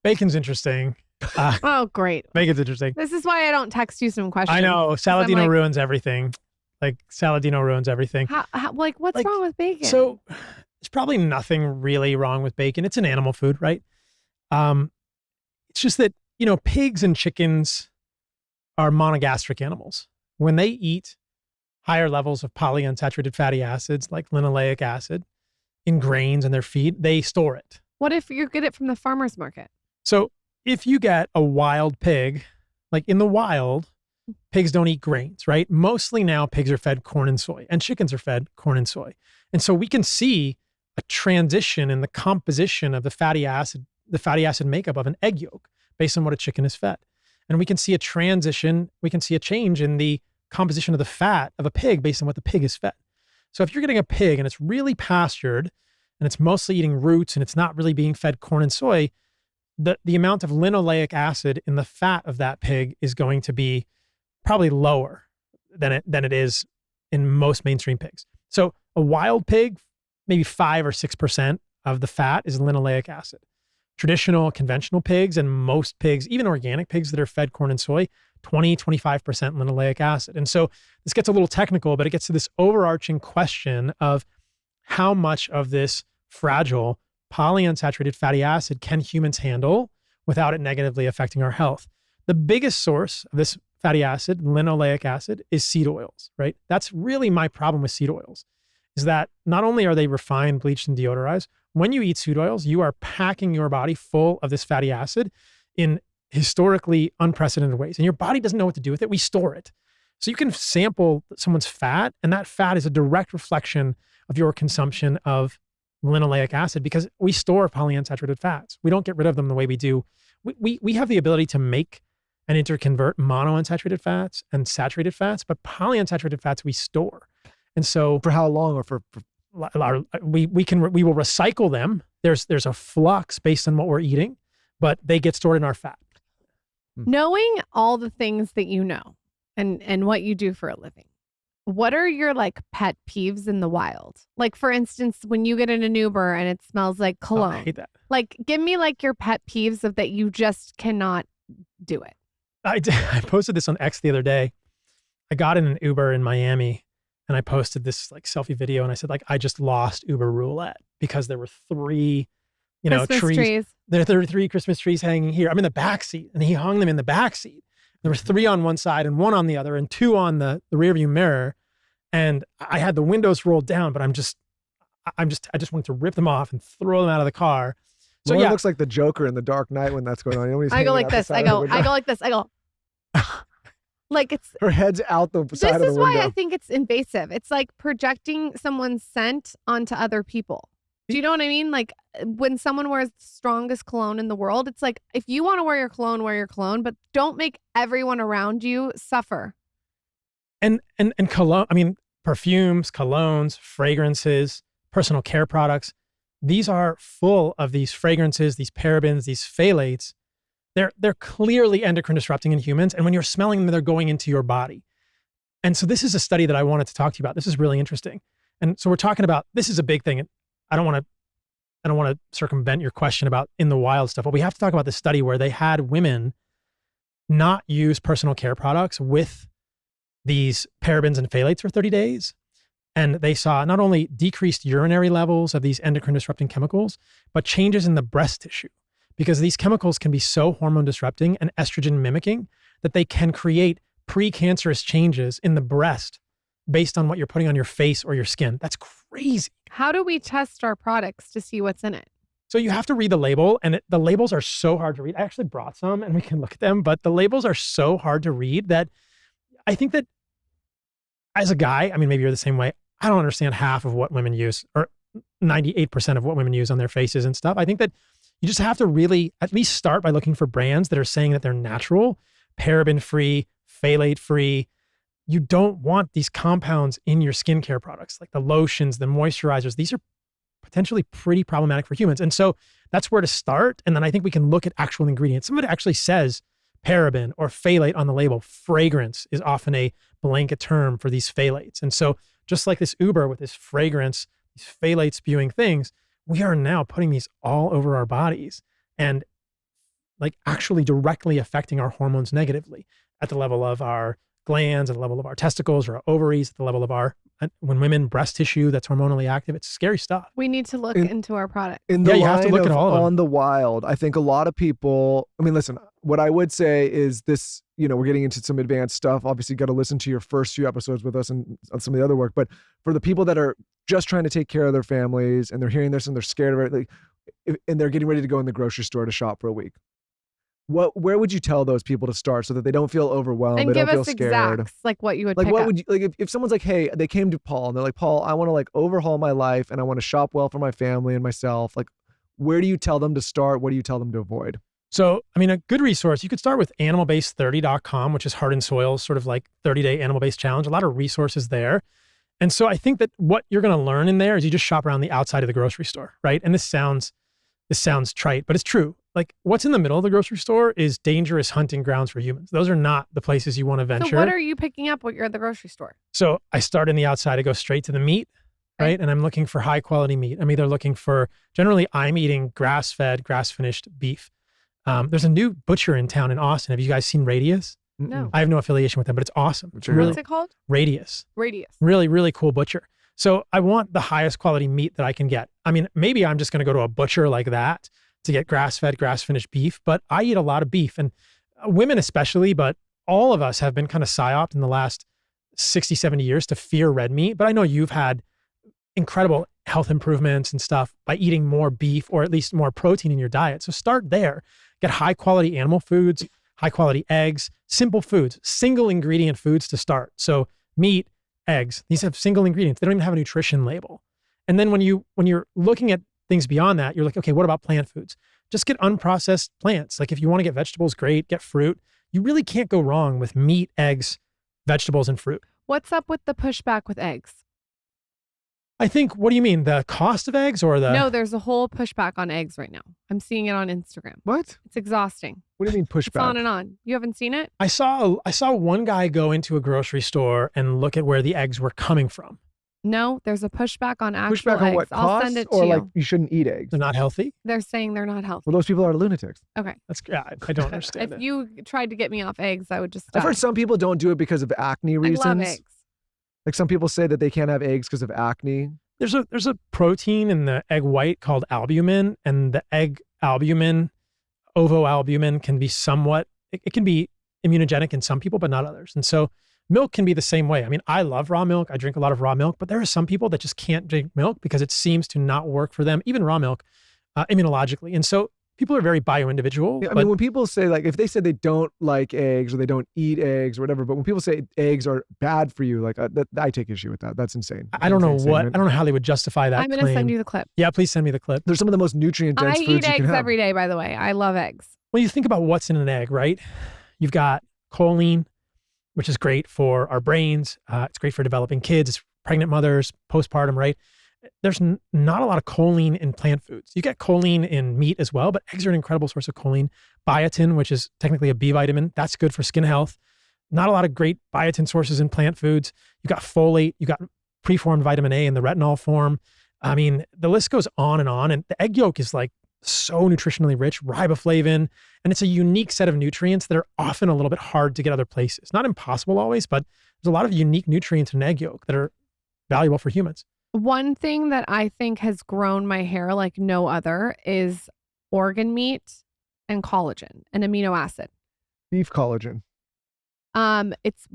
bacon's interesting. Oh, great. Bacon's interesting. This is why I don't text you some questions. I know. Saladino ruins everything. Like Saladino ruins everything. What's wrong with bacon? So there's probably nothing really wrong with bacon. It's an animal food, right? It's just that, pigs and chickens are monogastric animals. When they eat higher levels of polyunsaturated fatty acids like linoleic acid in grains in their feed, they store it. What if you get it from the farmer's market? So if you get a wild pig, like in the wild, pigs don't eat grains, right? Mostly now pigs are fed corn and soy, and chickens are fed corn and soy. And so we can see a transition in the composition of the fatty acid the fatty acid makeup of an egg yolk based on what a chicken is fed. And we can see a transition, we can see a change in the composition of the fat of a pig based on what the pig is fed. So if you're getting a pig and it's really pastured and it's mostly eating roots and it's not really being fed corn and soy, the amount of linoleic acid in the fat of that pig is going to be probably lower than it is in most mainstream pigs. So a wild pig, maybe 5 or 6% of the fat is linoleic acid. Traditional conventional pigs and most pigs, even organic pigs that are fed corn and soy, 20, 25% linoleic acid. And so this gets a little technical, but it gets to this overarching question of how much of this fragile polyunsaturated fatty acid can humans handle without it negatively affecting our health. The biggest source of this fatty acid, linoleic acid, is seed oils, right? That's really my problem with seed oils, is that not only are they refined, bleached, and deodorized, when you eat seed oils, you are packing your body full of this fatty acid in historically unprecedented ways. And your body doesn't know what to do with it. We store it. So you can sample someone's fat, and that fat is a direct reflection of your consumption of linoleic acid because we store polyunsaturated fats. We don't get rid of them the way we do. We have the ability to make and interconvert monounsaturated fats and saturated fats, but polyunsaturated fats we store. And so For how long, or for we will recycle them. There's a flux based on what we're eating, but they get stored in our fat. Knowing all the things that you know and what you do for a living, what are your like pet peeves in the wild? Like, for instance, when you get in an Uber and it smells like cologne. Oh, I hate that. Like, give me like your pet peeves of that you just cannot do it. I posted this on X the other day. I got in an Uber in Miami and I posted this like selfie video and I said, like, I just lost Uber roulette because there were 3, Christmas trees. There are 3 Christmas trees hanging here. I'm in the back seat and he hung them in the back seat. There were 3 on one side and 1 on the other and 2 on the rear view mirror. And I had the windows rolled down, but I just wanted to rip them off and throw them out of the car. So Laura yeah, looks like the Joker in The Dark Knight when that's going on. You know, when he's I go hanging like out the this. side I of the go window. like this. I go. Like, it's Her head's out the side of this the is window. why I think it's invasive. It's like projecting someone's scent onto other people. Do you know what I mean? Like, when someone wears the strongest cologne in the world, it's like, if you want to wear your cologne, but don't make everyone around you suffer. and cologne, I mean, perfumes, colognes, fragrances, personal care products, these are full of these fragrances, these parabens, these phthalates. They're clearly endocrine disrupting in humans. And when you're smelling them, they're going into your body. And so this is a study that I wanted to talk to you about. This is really interesting. And so we're talking about, this is a big thing. I don't want to circumvent your question about in the wild stuff, but we have to talk about this study where they had women not use personal care products with these parabens and phthalates for 30 days. And they saw not only decreased urinary levels of these endocrine disrupting chemicals, but changes in the breast tissue, because these chemicals can be so hormone disrupting and estrogen mimicking that they can create precancerous changes in the breast based on what you're putting on your face or your skin. That's crazy. How do we test our products to see what's in it? So you have to read the label, and the labels are so hard to read. I actually brought some and we can look at them, but the labels are so hard to read that I think that as a guy, I mean, maybe you're the same way. I don't understand half of what women use, or 98% of what women use on their faces and stuff. I think that you just have to really at least start by looking for brands that are saying that they're natural, paraben-free, phthalate-free. You don't want these compounds in your skincare products, like the lotions, the moisturizers. These are potentially pretty problematic for humans. And so that's where to start. And then I think we can look at actual ingredients. Some of it actually says paraben or phthalate on the label. Fragrance is often a blanket term for these phthalates. And so just like this Uber with this fragrance, these phthalate spewing things, we are now putting these all over our bodies and like actually directly affecting our hormones negatively at the level of our glands, at the level of our testicles or our ovaries, at the level of our, when women, breast tissue that's hormonally active. It's scary stuff. We need to look into our product. In the Yeah, you have to line look at of all of them. On the Wild, I think a lot of people, I mean, listen, what I would say is this, we're getting into some advanced stuff. Obviously, you got to listen to your first few episodes with us and on some of the other work. But for the people that are just trying to take care of their families and they're hearing this and they're scared of it, and they're getting ready to go in the grocery store to shop for a week, where would you tell those people to start so that they don't feel overwhelmed, And they give don't feel us scared? exacts, like what you would Like, pick what up. would you, like, if someone's like, hey, they came to Paul and they're like, Paul, I want to like overhaul my life and I want to shop well for my family and myself. Like, Where do you tell them to start? What do you tell them to avoid? So, I mean, a good resource, you could start with animalbase30.com, which is Heart and Soil's sort of like 30-day animal-based challenge. A lot of resources there. And so I think that what you're going to learn in there is you just shop around the outside of the grocery store, right? And this sounds trite, but it's true. Like what's in the middle of the grocery store is dangerous hunting grounds for humans. Those are not the places you want to venture. So what are you picking up when you're at the grocery store? So I start in the outside, I go straight to the meat, right? And I'm looking for high quality meat. I'm either looking for, generally I'm eating grass-fed, grass-finished beef. There's a new butcher in town in Austin. Have you guys seen Radius? No. I have no affiliation with them, but it's awesome. What's it called? Radius. Radius. Really, really cool butcher. So I want the highest quality meat that I can get. I mean, maybe I'm just going to go to a butcher like that to get grass-fed, grass-finished beef, but I eat a lot of beef, and women especially, but all of us have been kind of psyoped in the last 60, 70 years to fear red meat. But I know you've had incredible health improvements and stuff by eating more beef or at least more protein in your diet. So start there. Get high quality animal foods, high quality eggs, simple foods, single ingredient foods to start. So meat, eggs, these have single ingredients. They don't even have a nutrition label. And then when you're looking at things beyond that, you're like, okay, what about plant foods? Just get unprocessed plants. Like if you want to get vegetables, great, get fruit. You really can't go wrong with meat, eggs, vegetables, and fruit. What's up with the pushback with eggs? I think, what do you mean? The cost of eggs or the... No, there's a whole pushback on eggs right now. I'm seeing it on Instagram. What? It's exhausting. What do you mean pushback? It's on and on. You haven't seen it? I saw one guy go into a grocery store and look at where the eggs were coming from. No, there's a pushback on actual Pushback on eggs. what? I'll send it to or you. like you shouldn't eat eggs? They're not healthy? They're saying they're not healthy. Well, those people are lunatics. Okay. I don't understand If it. you tried to get me off eggs, I would just I've die. heard some people don't do it because of acne reasons. I love eggs. Like some people say that they can't have eggs because of acne. There's a protein in the egg white called albumin, and the egg albumin, ovoalbumin, can be somewhat, it can be immunogenic in some people, but not others. And so milk can be the same way. I mean, I love raw milk. I drink a lot of raw milk, but there are some people that just can't drink milk because it seems to not work for them, even raw milk, immunologically. And so people are very bio-individual. Yeah, I mean, when people say, like, if they say they don't like eggs or they don't eat eggs or whatever, but when people say eggs are bad for you, like I take issue with that. That's insane. I don't know how they would justify that I'm going to send you the clip. Yeah, please send me the clip. They're some of the most nutrient-dense foods you can have. I eat eggs every day, by the way. I love eggs. When you think about what's in an egg, right? You've got choline, which is great for our brains. It's great for developing kids. It's pregnant mothers, postpartum, right? There's not a lot of choline in plant foods. You get choline in meat as well, but eggs are an incredible source of choline. Biotin, which is technically a B vitamin, that's good for skin health. Not a lot of great biotin sources in plant foods. You got folate, you got preformed vitamin A in the retinol form. I mean, the list goes on. And the egg yolk is like so nutritionally rich, riboflavin, and it's a unique set of nutrients that are often a little bit hard to get other places. Not impossible always, but there's a lot of unique nutrients in an egg yolk that are valuable for humans. One thing that I think has grown my hair like no other is organ meat and collagen and amino acid. Beef collagen. It's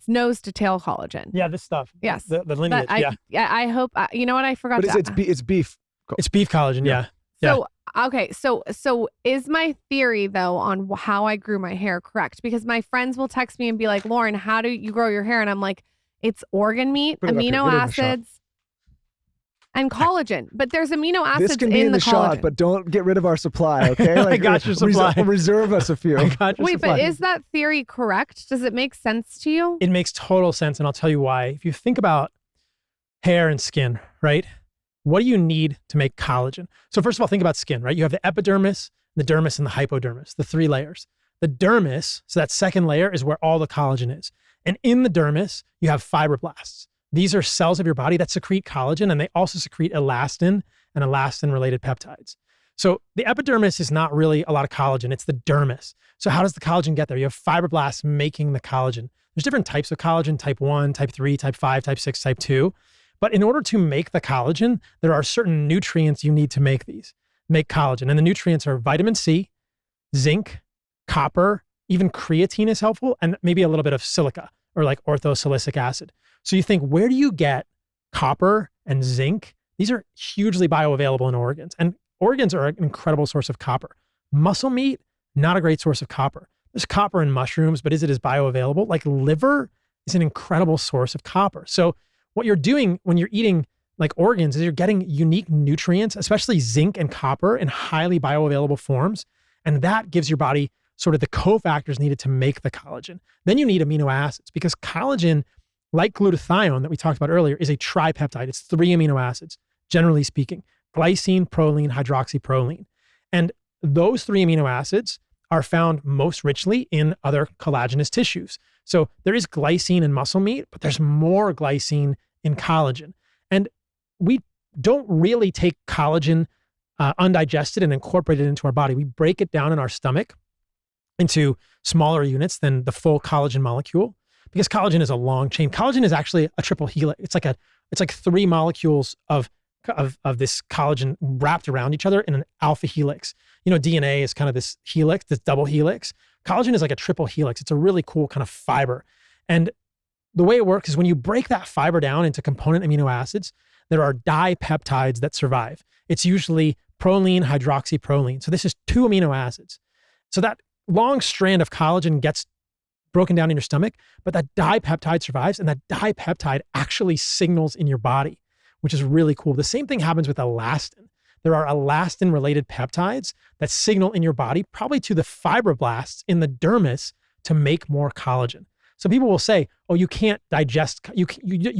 nose to tail collagen. Yeah, this stuff. Yes. The lineage. I hope, you know what? I forgot But it's beef. It's beef collagen. Yeah. So, okay. So is my theory though on how I grew my hair correct? Because my friends will text me and be like, Lauren, how do you grow your hair? And I'm like, it's organ meat, amino acids, and collagen. But there's amino acids this can be in the shot, but don't get rid of our supply, okay? Like, I got your supply. Reserve us a few. Wait, but is that theory correct? Does it make sense to you? It makes total sense, and I'll tell you why. If you think about hair and skin, right? What do you need to make collagen? So first of all, think about skin, right? You have the epidermis, the dermis, and the hypodermis, the three layers. The dermis, so that second layer, is where all the collagen is. And in the dermis, you have fibroblasts. These are cells of your body that secrete collagen, and they also secrete elastin and elastin-related peptides. So the epidermis is not really a lot of collagen. It's the dermis. So how does the collagen get there? You have fibroblasts making the collagen. There's different types of collagen, type 1, type 3, type 5, type 6, type 2. But in order to make the collagen, there are certain nutrients you need to make collagen. And the nutrients are vitamin C, zinc, copper, even creatine is helpful, and maybe a little bit of silica or like orthosilicic acid. So you think, where do you get copper and zinc? These are hugely bioavailable in organs, and organs are an incredible source of copper. Muscle meat, not a great source of copper. There's copper in mushrooms, but is it as bioavailable? Like liver is an incredible source of copper. So what you're doing when you're eating like organs is you're getting unique nutrients, especially zinc and copper in highly bioavailable forms. And that gives your body sort of the cofactors needed to make the collagen. Then you need amino acids because collagen, like glutathione that we talked about earlier, is a tripeptide. It's 3 amino acids, generally speaking: glycine, proline, hydroxyproline. And those 3 amino acids are found most richly in other collagenous tissues. So there is glycine in muscle meat, but there's more glycine in collagen. And we don't really take collagen undigested and incorporate it into our body. We break it down in our stomach into smaller units than the full collagen molecule, because collagen is a long chain. Collagen is actually a triple helix. It's like 3 molecules of this collagen wrapped around each other in an alpha helix. You know, DNA is kind of this helix, this double helix. Collagen is like a triple helix. It's a really cool kind of fiber. And the way it works is when you break that fiber down into component amino acids, there are dipeptides that survive. It's usually proline, hydroxyproline. So this is 2 amino acids. So that long strand of collagen gets broken down in your stomach, but that dipeptide survives, and that dipeptide actually signals in your body, which is really cool. The same thing happens with elastin. There are elastin-related peptides that signal in your body, probably to the fibroblasts in the dermis, to make more collagen. So people will say, oh, you can't digest, you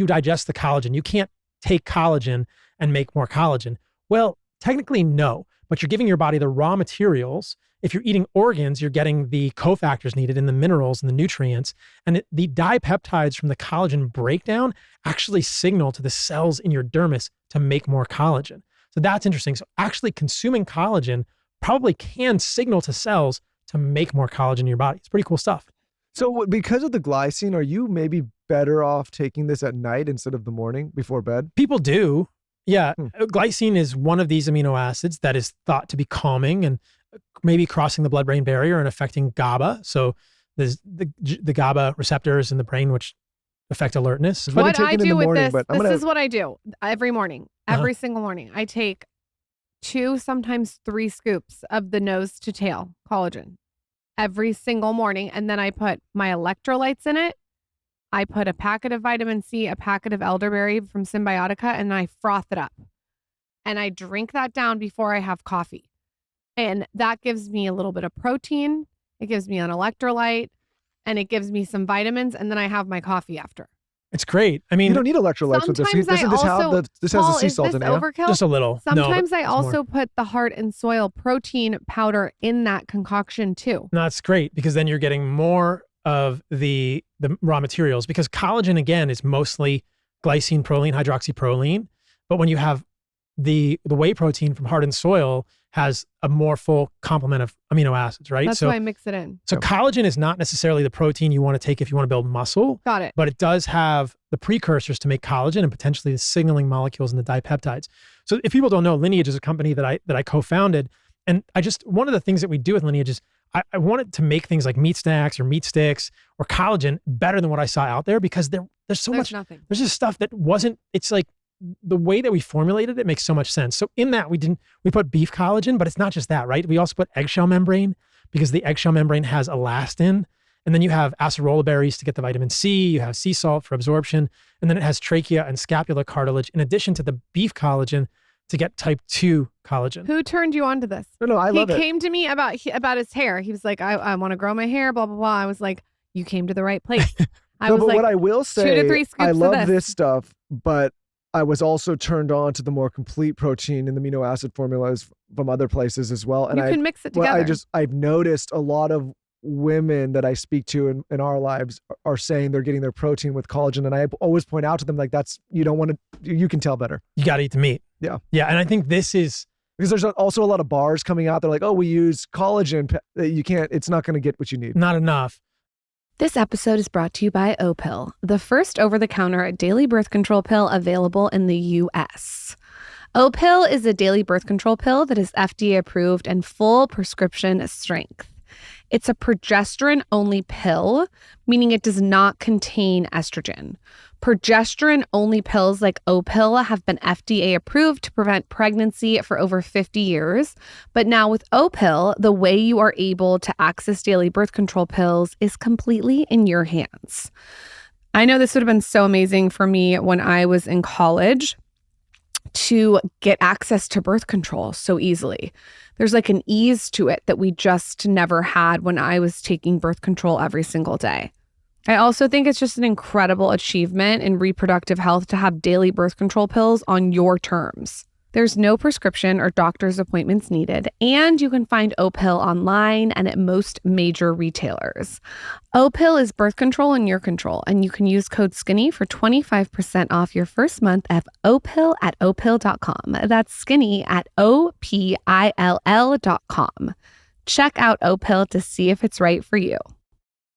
digest the collagen. You can't take collagen and make more collagen. Well, technically no, but you're giving your body the raw materials. If you're eating organs, you're getting the cofactors needed in the minerals and the nutrients. And the dipeptides from the collagen breakdown actually signal to the cells in your dermis to make more collagen. So that's interesting. So actually consuming collagen probably can signal to cells to make more collagen in your body. It's pretty cool stuff. So because of the glycine, are you maybe better off taking this at night instead of the morning before bed? People do. Yeah. Glycine is one of these amino acids that is thought to be calming and maybe crossing the blood-brain barrier and affecting GABA. So there's the GABA receptors in the brain, which affect alertness. What I do with this, this is what I do every morning, every single morning. I take 2, sometimes 3 scoops of the nose to tail collagen every single morning. And then I put my electrolytes in it. I put a packet of vitamin C, a packet of elderberry from Symbiotica, and I froth it up. And I drink that down before I have coffee. And that gives me a little bit of protein. It gives me an electrolyte, and it gives me some vitamins. And then I have my coffee after. It's great. I mean, you don't need electrolytes with this. This has the sea salt in it. Overkill? Just a little. Sometimes I also put the Heart and Soil protein powder in that concoction too. No, that's great, because then you're getting more of the raw materials, because collagen, again, is mostly glycine, proline, hydroxyproline. But when you have the whey protein from Heart and Soil, has a more full complement of amino acids, right? That's why I mix it in. So collagen is not necessarily the protein you want to take if you want to build muscle. Got it. But it does have the precursors to make collagen and potentially the signaling molecules and the dipeptides. So if people don't know, Lineage is a company that I co-founded. And one of the things that we do with Lineage is I wanted to make things like meat snacks or meat sticks or collagen better than what I saw out there, because there's nothing. There's just stuff that wasn't, it's like, the way that we formulated it makes so much sense. So in that we put beef collagen, but it's not just that, right? We also put eggshell membrane, because the eggshell membrane has elastin. And then you have acerola berries to get the vitamin C, you have sea salt for absorption, and then it has trachea and scapular cartilage in addition to the beef collagen to get type 2 collagen. Who turned you on to this? No, I love it. He came to me about his hair. He was like, I want to grow my hair, blah, blah, blah. I was like, you came to the right place. What I will say, 2 to 3 scoops I love of this stuff, but I was also turned on to the more complete protein and the amino acid formulas from other places as well. And you can mix it together. I've noticed a lot of women that I speak to in our lives are saying they're getting their protein with collagen. And I always point out to them, like, you can tell better. You got to eat the meat. Yeah. Yeah. And I think this is, because there's also a lot of bars coming out. They're like, oh, we use collagen. It's not going to get what you need. Not enough. This episode is brought to you by Opill, the first over-the-counter daily birth control pill available in the U.S. Opill is a daily birth control pill that is FDA approved and full prescription strength. It's a progesterone-only pill, meaning it does not contain estrogen. Progesterone-only pills like Opill have been FDA approved to prevent pregnancy for over 50 years. But now with Opill, the way you are able to access daily birth control pills is completely in your hands. I know this would have been so amazing for me when I was in college. to get access to birth control so easily. There's like an ease to it that we just never had when I was taking birth control every single day. I also think it's just an incredible achievement in reproductive health to have daily birth control pills on your terms. There's no prescription or doctor's appointments needed, and you can find O-Pill online and at most major retailers. O-Pill is birth control in your control, and you can use code SKINNY for 25% off your first month of O-Pill at opill.com. That's skinny at OPILL.com. Check out O-Pill to see if it's right for you.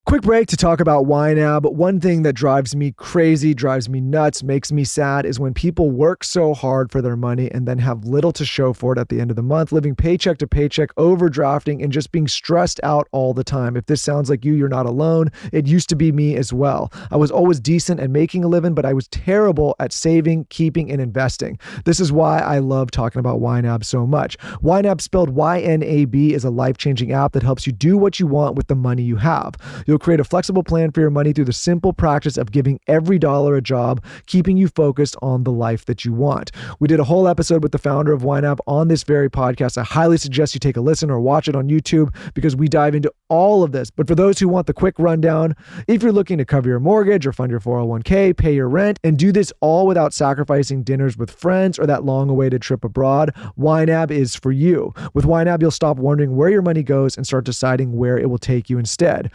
Quick break to talk about YNAB. One thing that drives me crazy, drives me nuts, makes me sad is when people work so hard for their money and then have little to show for it at the end of the month, living paycheck to paycheck, overdrafting, and just being stressed out all the time. If this sounds like you, you're not alone. It used to be me as well. I was always decent at making a living, but I was terrible at saving, keeping, and investing. This is why I love talking about YNAB so much. YNAB, spelled YNAB, is a life-changing app that helps you do what you want with the money you have. You'll create a flexible plan for your money through the simple practice of giving every dollar a job, keeping you focused on the life that you want. We did a whole episode with the founder of YNAB on this very podcast. I highly suggest you take a listen or watch it on YouTube because we dive into all of this. But for those who want the quick rundown, if you're looking to cover your mortgage or fund your 401k, pay your rent, and do this all without sacrificing dinners with friends or that long-awaited trip abroad, YNAB is for you. With YNAB, you'll stop wondering where your money goes and start deciding where it will take you instead.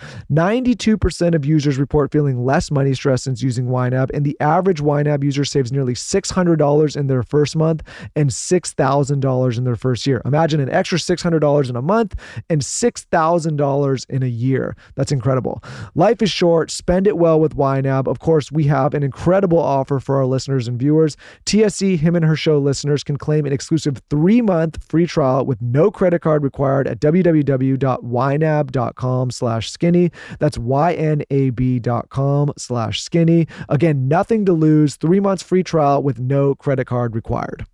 92% of users report feeling less money stress since using YNAB, and the average YNAB user saves nearly $600 in their first month and $6,000 in their first year. Imagine an extra $600 in a month and $6,000 in a year. That's incredible. Life is short. Spend it well with YNAB. Of course, we have an incredible offer for our listeners and viewers. TSC, Him and Her Show listeners can claim an exclusive 3-month free trial with no credit card required at www.ynab.com/skinny. That's ynab.com/skinny. Again, nothing to lose. 3 months free trial with no credit card required.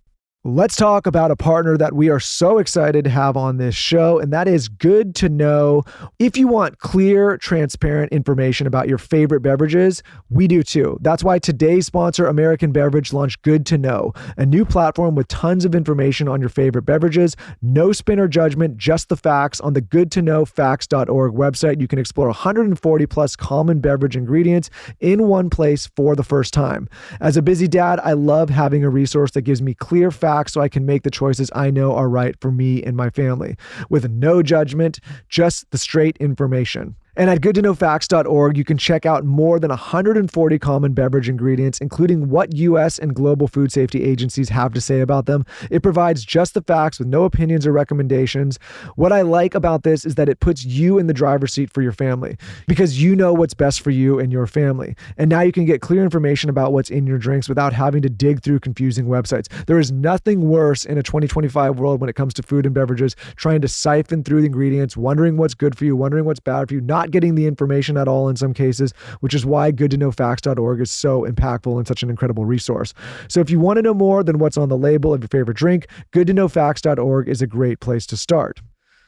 Let's talk about a partner that we are so excited to have on this show, and that is Good to Know. If you want clear, transparent information about your favorite beverages, we do too. That's why today's sponsor, American Beverage, launched Good to Know, a new platform with tons of information on your favorite beverages. No spin or judgment, just the facts. On the goodtoknowfacts.org website, you can explore 140 plus common beverage ingredients in one place for the first time. As a busy dad, I love having a resource that gives me clear facts so I can make the choices I know are right for me and my family, with no judgment, just the straight information. And at goodtoknowfacts.org, you can check out more than 140 common beverage ingredients, including what U.S. and global food safety agencies have to say about them. It provides just the facts with no opinions or recommendations. What I like about this is that it puts you in the driver's seat for your family because you know what's best for you and your family. And now you can get clear information about what's in your drinks without having to dig through confusing websites. There is nothing worse in a 2025 world when it comes to food and beverages, trying to siphon through the ingredients, wondering what's good for you, wondering what's bad for you, not getting the information at all in some cases, which is why goodtoknowfacts.org is so impactful and such an incredible resource. So if you want to know more than what's on the label of your favorite drink, goodtoknowfacts.org is a great place to start.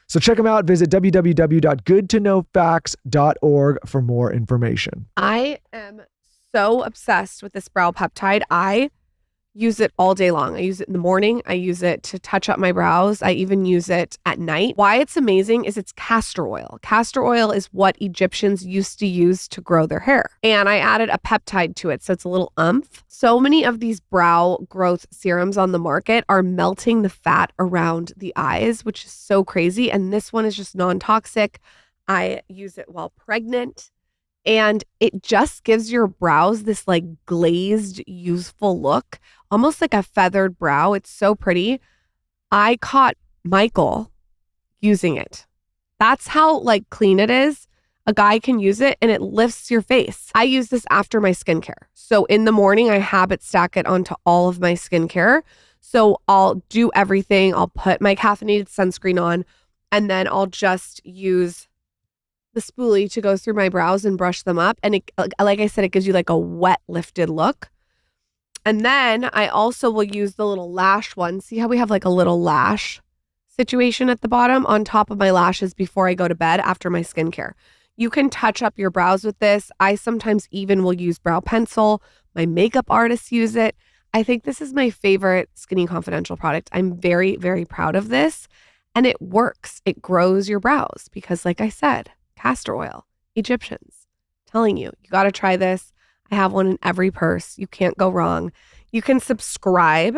So check them out. Visit www.goodtoknowfacts.org for more information. I am so obsessed with this brow peptide. I use it all day long. I use it in the morning. I use it to touch up my brows. I even use it at night. Why it's amazing is it's castor oil. Castor oil is what Egyptians used to use to grow their hair. And I added a peptide to it, so it's a little umph. So many of these brow growth serums on the market are melting the fat around the eyes, which is so crazy. And this one is just non-toxic. I use it while pregnant. And it just gives your brows this like glazed, youthful look, almost like a feathered brow. It's so pretty. I caught Michael using it. That's how like clean it is. A guy can use it and it lifts your face. I use this after my skincare. So in the morning, I habit stack it onto all of my skincare. So I'll do everything. I'll put my caffeinated sunscreen on, and then I'll just use the spoolie to go through my brows and brush them up. And it, like I said, it gives you like a wet lifted look. And then I also will use the little lash one. See how we have like a little lash situation at the bottom on top of my lashes before I go to bed after my skincare. You can touch up your brows with this. I sometimes even will use brow pencil. My makeup artists use it. I think this is my favorite Skinny Confidential product. I'm very, very proud of this. And it works. It grows your brows because, like I said, castor oil, Egyptians. Telling you, you got to try this. I have one in every purse. You can't go wrong. You can subscribe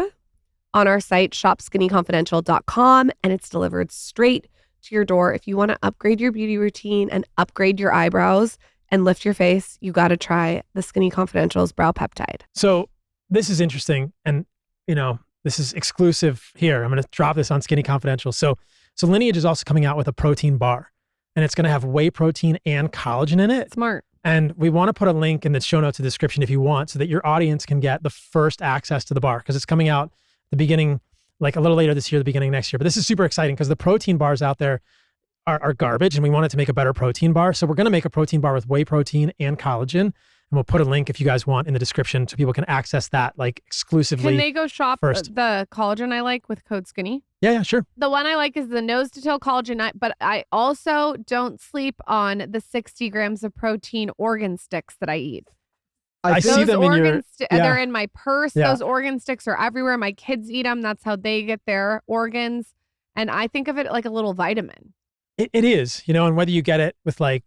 on our site, shopskinnyconfidential.com, and it's delivered straight to your door. If you want to upgrade your beauty routine and upgrade your eyebrows and lift your face, you got to try the Skinny Confidential's Brow Peptide. So this is interesting. And, this is exclusive here. I'm going to drop this on Skinny Confidential. So Lineage is also coming out with a protein bar, and it's going to have whey protein and collagen in it. Smart. And we want to put a link in the show notes, the description, if you want, so that your audience can get the first access to the bar, because it's coming out the beginning, like a little later this year, the beginning of next year. But this is super exciting because the protein bars out there are garbage, and we wanted to make a better protein bar. So we're going to make a protein bar with whey protein and collagen. And we'll put a link, if you guys want, in the description so people can access that like exclusively. Can they go shop first. The collagen I like with code SKINNY? Yeah, sure. The one I like is the nose to tail collagen, but I also don't sleep on the 60 grams of protein organ sticks that I eat. I see them in your... They're in my purse. Yeah. Those organ sticks are everywhere. My kids eat them. That's how they get their organs. And I think of it like a little vitamin. It is, and whether you get it with like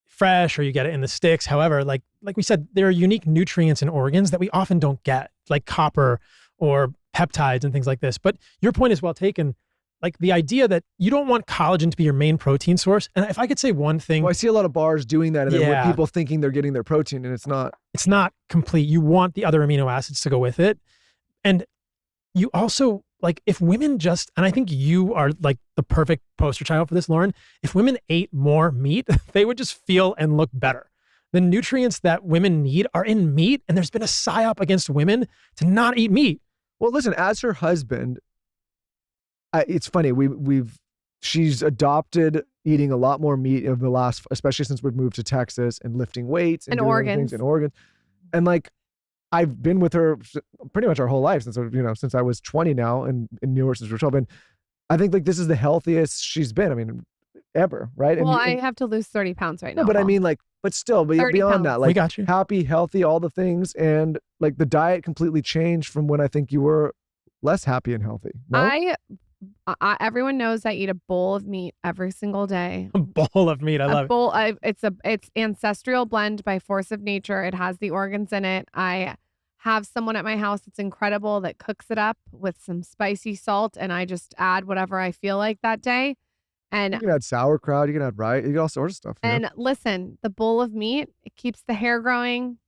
fresh or you get it in the sticks, however, like we said, there are unique nutrients in organs that we often don't get, like copper or peptides and things like this. But your point is well taken. Like the idea that you don't want collagen to be your main protein source. And if I could say one thing. Well, I see a lot of bars doing that, and then people thinking they're getting their protein, and it's not. It's not complete. You want the other amino acids to go with it. And you also, like, if women just, and I think you are like the perfect poster child for this, Lauren, if women ate more meat, they would just feel and look better. The nutrients that women need are in meat, and there's been a psyop against women to not eat meat. Well, listen, as her husband, it's funny, she's adopted eating a lot more meat in the last, especially since we've moved to Texas, and lifting weights and doing organs. Things and organs. And like, I've been with her pretty much our whole life since I was 20 now, and in New York since we're 12. And I think like this is the healthiest she's been. I mean, ever, right? Well, I have to lose 30 pounds right now. No, but I mean, like, but still, beyond that, like, we got you. Happy, healthy, all the things, and like the diet completely changed from when I think you were less happy and healthy. No? Everyone knows I eat a bowl of meat every single day. A bowl of meat, I love it. It's ancestral blend by force of nature. It has the organs in it. I have someone at my house that's incredible that cooks it up with some spicy salt, and I just add whatever I feel like that day. And you can add sauerkraut, you can add rice, you can all sorts of stuff. And listen, the bowl of meat, it keeps the hair growing,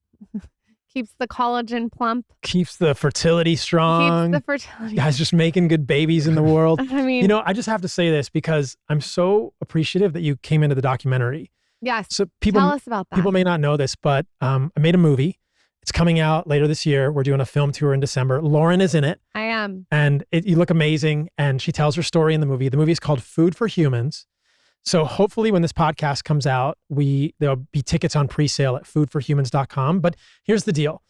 keeps the collagen plump, keeps the fertility strong. Keeps the fertility. Guys just making good babies in the world. I mean, I just have to say this because I'm so appreciative that you came into the documentary. Yes. So tell us about that. People may not know this, but I made a movie. It's coming out later this year. We're doing a film tour in December. Lauren is in it. I am. And you look amazing. And she tells her story in the movie. The movie is called Food for Humans. So hopefully when this podcast comes out, there'll be tickets on pre-sale at foodforhumans.com. But here's the deal.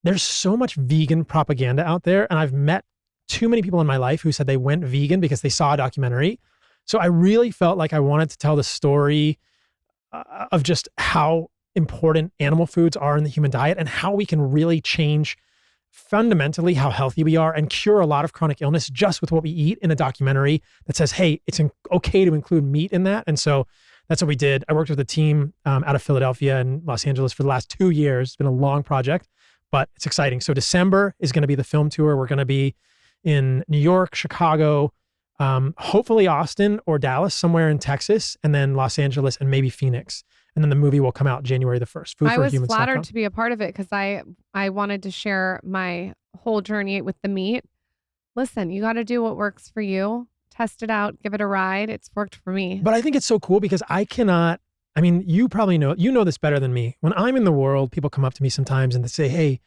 There's so much vegan propaganda out there. And I've met too many people in my life who said they went vegan because they saw a documentary. So I really felt like I wanted to tell the story of just how important animal foods are in the human diet and how we can really change fundamentally how healthy we are and cure a lot of chronic illness just with what we eat, in a documentary that says, hey, it's okay to include meat in that. And so that's what we did. I worked with a team out of Philadelphia and Los Angeles for the last 2 years. It's been a long project, but it's exciting. So December is going to be the film tour. We're going to be in New York, Chicago, hopefully Austin or Dallas, somewhere in Texas, and then Los Angeles and maybe Phoenix. And then the movie will come out January the 1st. I was flattered to be a part of it because I wanted to share my whole journey with the meat. Listen, you got to do what works for you. Test it out. Give it a ride. It's worked for me. But I think it's so cool because you probably know this better than me. When I'm in the world, people come up to me sometimes and they say, hey,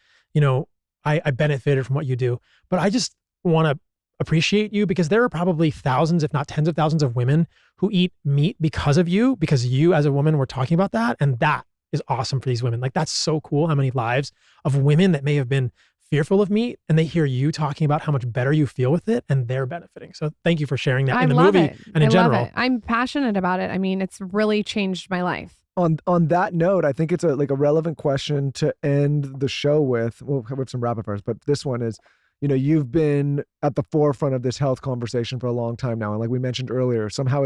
I benefited from what you do. But I just want to appreciate you because there are probably thousands, if not tens of thousands of women who eat meat because of you, because you as a woman were talking about that. And that is awesome for these women. Like, that's so cool how many lives of women that may have been fearful of meat and they hear you talking about how much better you feel with it and they're benefiting. So thank you for sharing that in the movie and in general. I'm passionate about it. I mean, it's really changed my life. on that note, I think it's a relevant question to end the show with. We'll have some rapid fires, but this one is, you've been at the forefront of this health conversation for a long time now. And like we mentioned earlier, somehow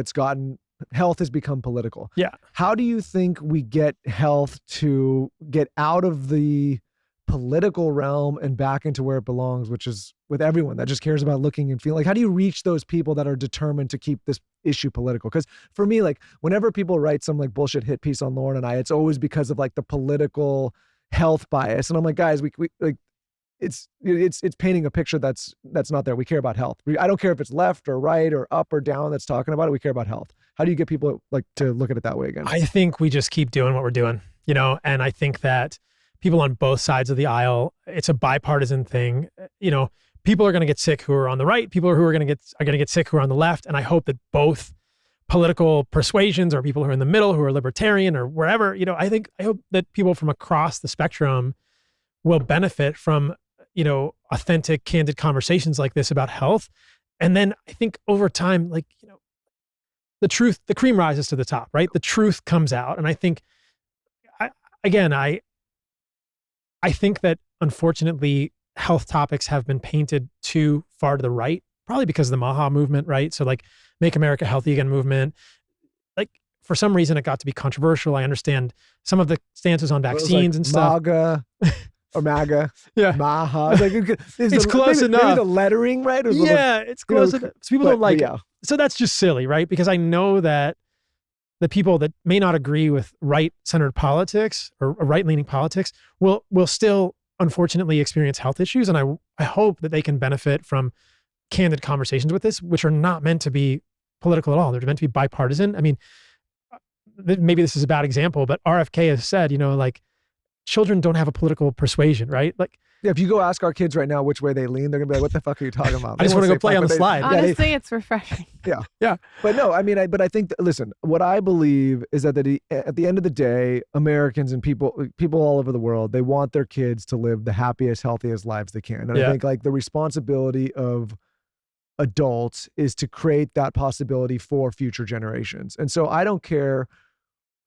health has become political. Yeah. How do you think we get health to get out of the political realm and back into where it belongs, which is with everyone that just cares about looking and feeling? Like, how do you reach those people that are determined to keep this issue political? Because for me, like, whenever people write some like bullshit hit piece on Lauren and I, it's always because of like the political health bias. And I'm like, guys, we like, it's painting a picture that's not there. We care about health. I don't care if it's left or right or up or down that's talking about it. We care about health. How do you get people like to look at it that way again? I think we just keep doing what we're doing, and I think that people on both sides of the aisle, it's a bipartisan thing. People are going to get sick who are on the right. People who are going to get sick who are on the left. And I hope that both political persuasions or people who are in the middle, who are libertarian or wherever, I hope that people from across the spectrum will benefit from, authentic, candid conversations like this about health. And then I think over time, like, the cream rises to the top, right? The truth comes out. And I think, I think that unfortunately health topics have been painted too far to the right, probably because of the MAHA movement, right? So like Make America Healthy Again movement, like for some reason it got to be controversial. I understand some of the stances on vaccines and stuff. MAGA or MAGA. Yeah. MAHA. It's close enough. Maybe the lettering, right? It's close enough. So people don't like it. Yeah. So that's just silly, right? Because I know that the people that may not agree with right-centered politics or right-leaning politics will still unfortunately experience health issues. And I hope that they can benefit from candid conversations with this, which are not meant to be political at all. They're meant to be bipartisan. I mean, maybe this is a bad example, but RFK has said, like children don't have a political persuasion, right? Like, yeah, if you go ask our kids right now which way they lean, they're gonna be like, "What the fuck are you talking about?" I just want to go play on the slide. Honestly, it's refreshing. Yeah, yeah. But no, I mean, but I think listen, what I believe is that at the end of the day, Americans and people all over the world, they want their kids to live the happiest, healthiest lives they can. And I think like the responsibility of adults is to create that possibility for future generations. And so I don't care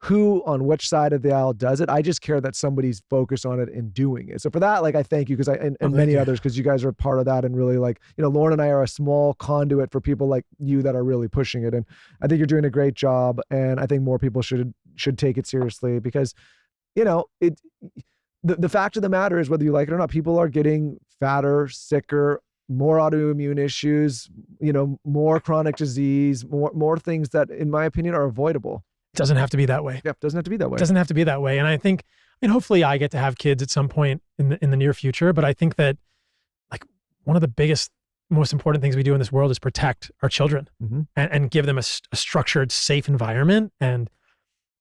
who on which side of the aisle does it. I just care that somebody's focused on it and doing it. So for that, like, I thank you, because and many others, because you guys are part of that, and really, like, Lauren and I are a small conduit for people like you that are really pushing it. And I think you're doing a great job. And I think more people should take it seriously, because, the fact of the matter is, whether you like it or not, people are getting fatter, sicker, more autoimmune issues, more chronic disease, more things that, in my opinion, are avoidable. It doesn't have to be that way. Yep, doesn't have to be that way. It doesn't have to be that way. And I think, hopefully I get to have kids at some point in the near future. But I think that, like, one of the biggest, most important things we do in this world is protect our children and give them a structured, safe environment. And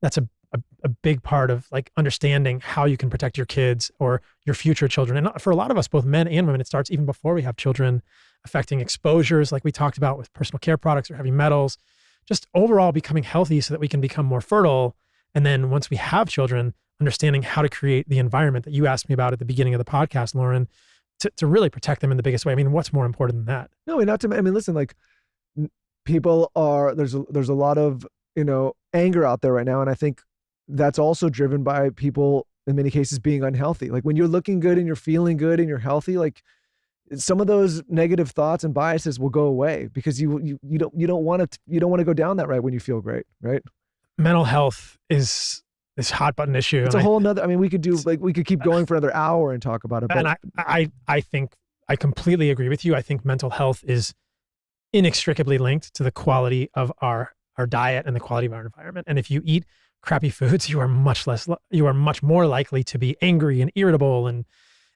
that's a big part of, like, understanding how you can protect your kids or your future children. And for a lot of us, both men and women, it starts even before we have children, affecting exposures like we talked about with personal care products or heavy metals. Just overall becoming healthy so that we can become more fertile. And then once we have children, understanding how to create the environment that you asked me about at the beginning of the podcast, Lauren, to really protect them in the biggest way. I mean, what's more important than that? No, listen, like, people are, there's a lot of, anger out there right now. And I think that's also driven by people, in many cases, being unhealthy. Like, when you're looking good and you're feeling good and you're healthy, like, some of those negative thoughts and biases will go away, because you don't want to go down that right when you feel great, right? Mental health is this hot button issue. It's a whole nother, we could keep going for another hour and talk about it. But, and I think I completely agree with you. I think mental health is inextricably linked to the quality of our diet and the quality of our environment. And if you eat crappy foods, you are much more likely to be angry and irritable and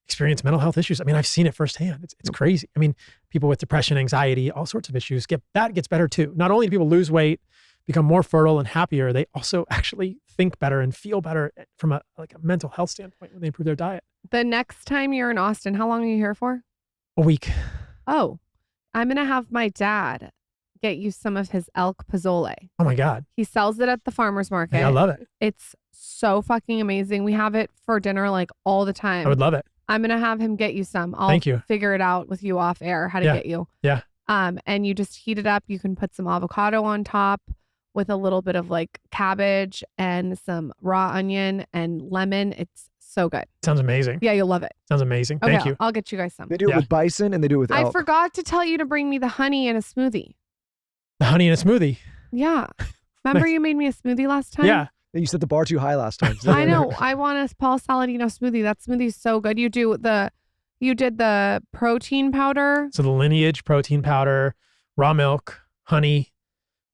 experience mental health issues. I mean, I've seen it firsthand. It's crazy. I mean, people with depression, anxiety, all sorts of issues gets better too. Not only do people lose weight, become more fertile and happier, they also actually think better and feel better from a mental health standpoint when they improve their diet. The next time you're in Austin, how long are you here for? A week. Oh, I'm going to have my dad get you some of his elk pozole. Oh my God. He sells it at the farmer's market. Yeah, I love it. It's so fucking amazing. We have it for dinner like all the time. I would love it. I'm going to have him get you some. I'll Thank you. Figure it out with you off air how to get you. Yeah. And you just heat it up. You can put some avocado on top, with a little bit of like cabbage and some raw onion and lemon. It's so good. Sounds amazing. Yeah, you'll love it. Sounds amazing. Okay, Thank you. I'll get you guys some. They do it with bison and they do it with I elk. forgot to tell you to bring me the honey in a smoothie. The honey in a smoothie. Yeah. Remember you made me a smoothie last time? Yeah. You set the bar too high last time. I know. I want a Paul Saladino smoothie. That smoothie's so good. You did the protein powder. So the Lineage protein powder, raw milk, honey.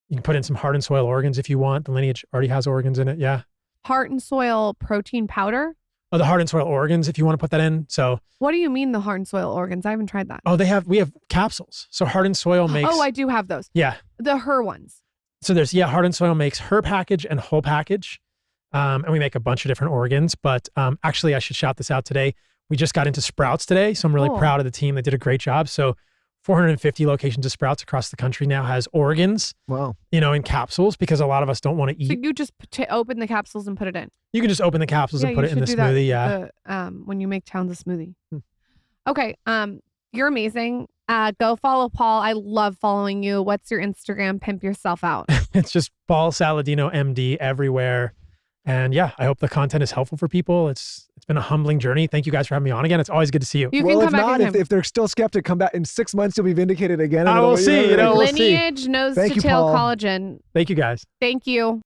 You can put in some heart and soil organs if you want. The Lineage already has organs in it. Yeah. Heart and soil protein powder. Oh, the heart and soil organs if you want to put that in. So. What do you mean the heart and soil organs? I haven't tried that. Oh, we have capsules. So heart and soil makes. Oh, I do have those. Yeah. The her ones. So there's, heart and soil makes her package and whole package. And we make a bunch of different organs, but actually I should shout this out today. We just got into Sprouts today. So I'm really proud of the team. They did a great job. So 450 locations of Sprouts across the country now has organs, wow, in capsules because a lot of us don't want to eat. So you just open the capsules and put it in. You can just open the capsules and put it in the smoothie. Yeah. When you make Towns a smoothie. Okay. You're amazing. Go follow Paul. I love following you. What's your Instagram? Pimp yourself out. It's just Paul Saladino MD everywhere. And yeah, I hope the content is helpful for people. It's been a humbling journey. Thank you guys for having me on again. It's always good to see you. You can come back if they're still skeptic, come back in 6 months. You'll be vindicated again. I will see. Lineage nose to tail collagen. Thank you guys. Thank you.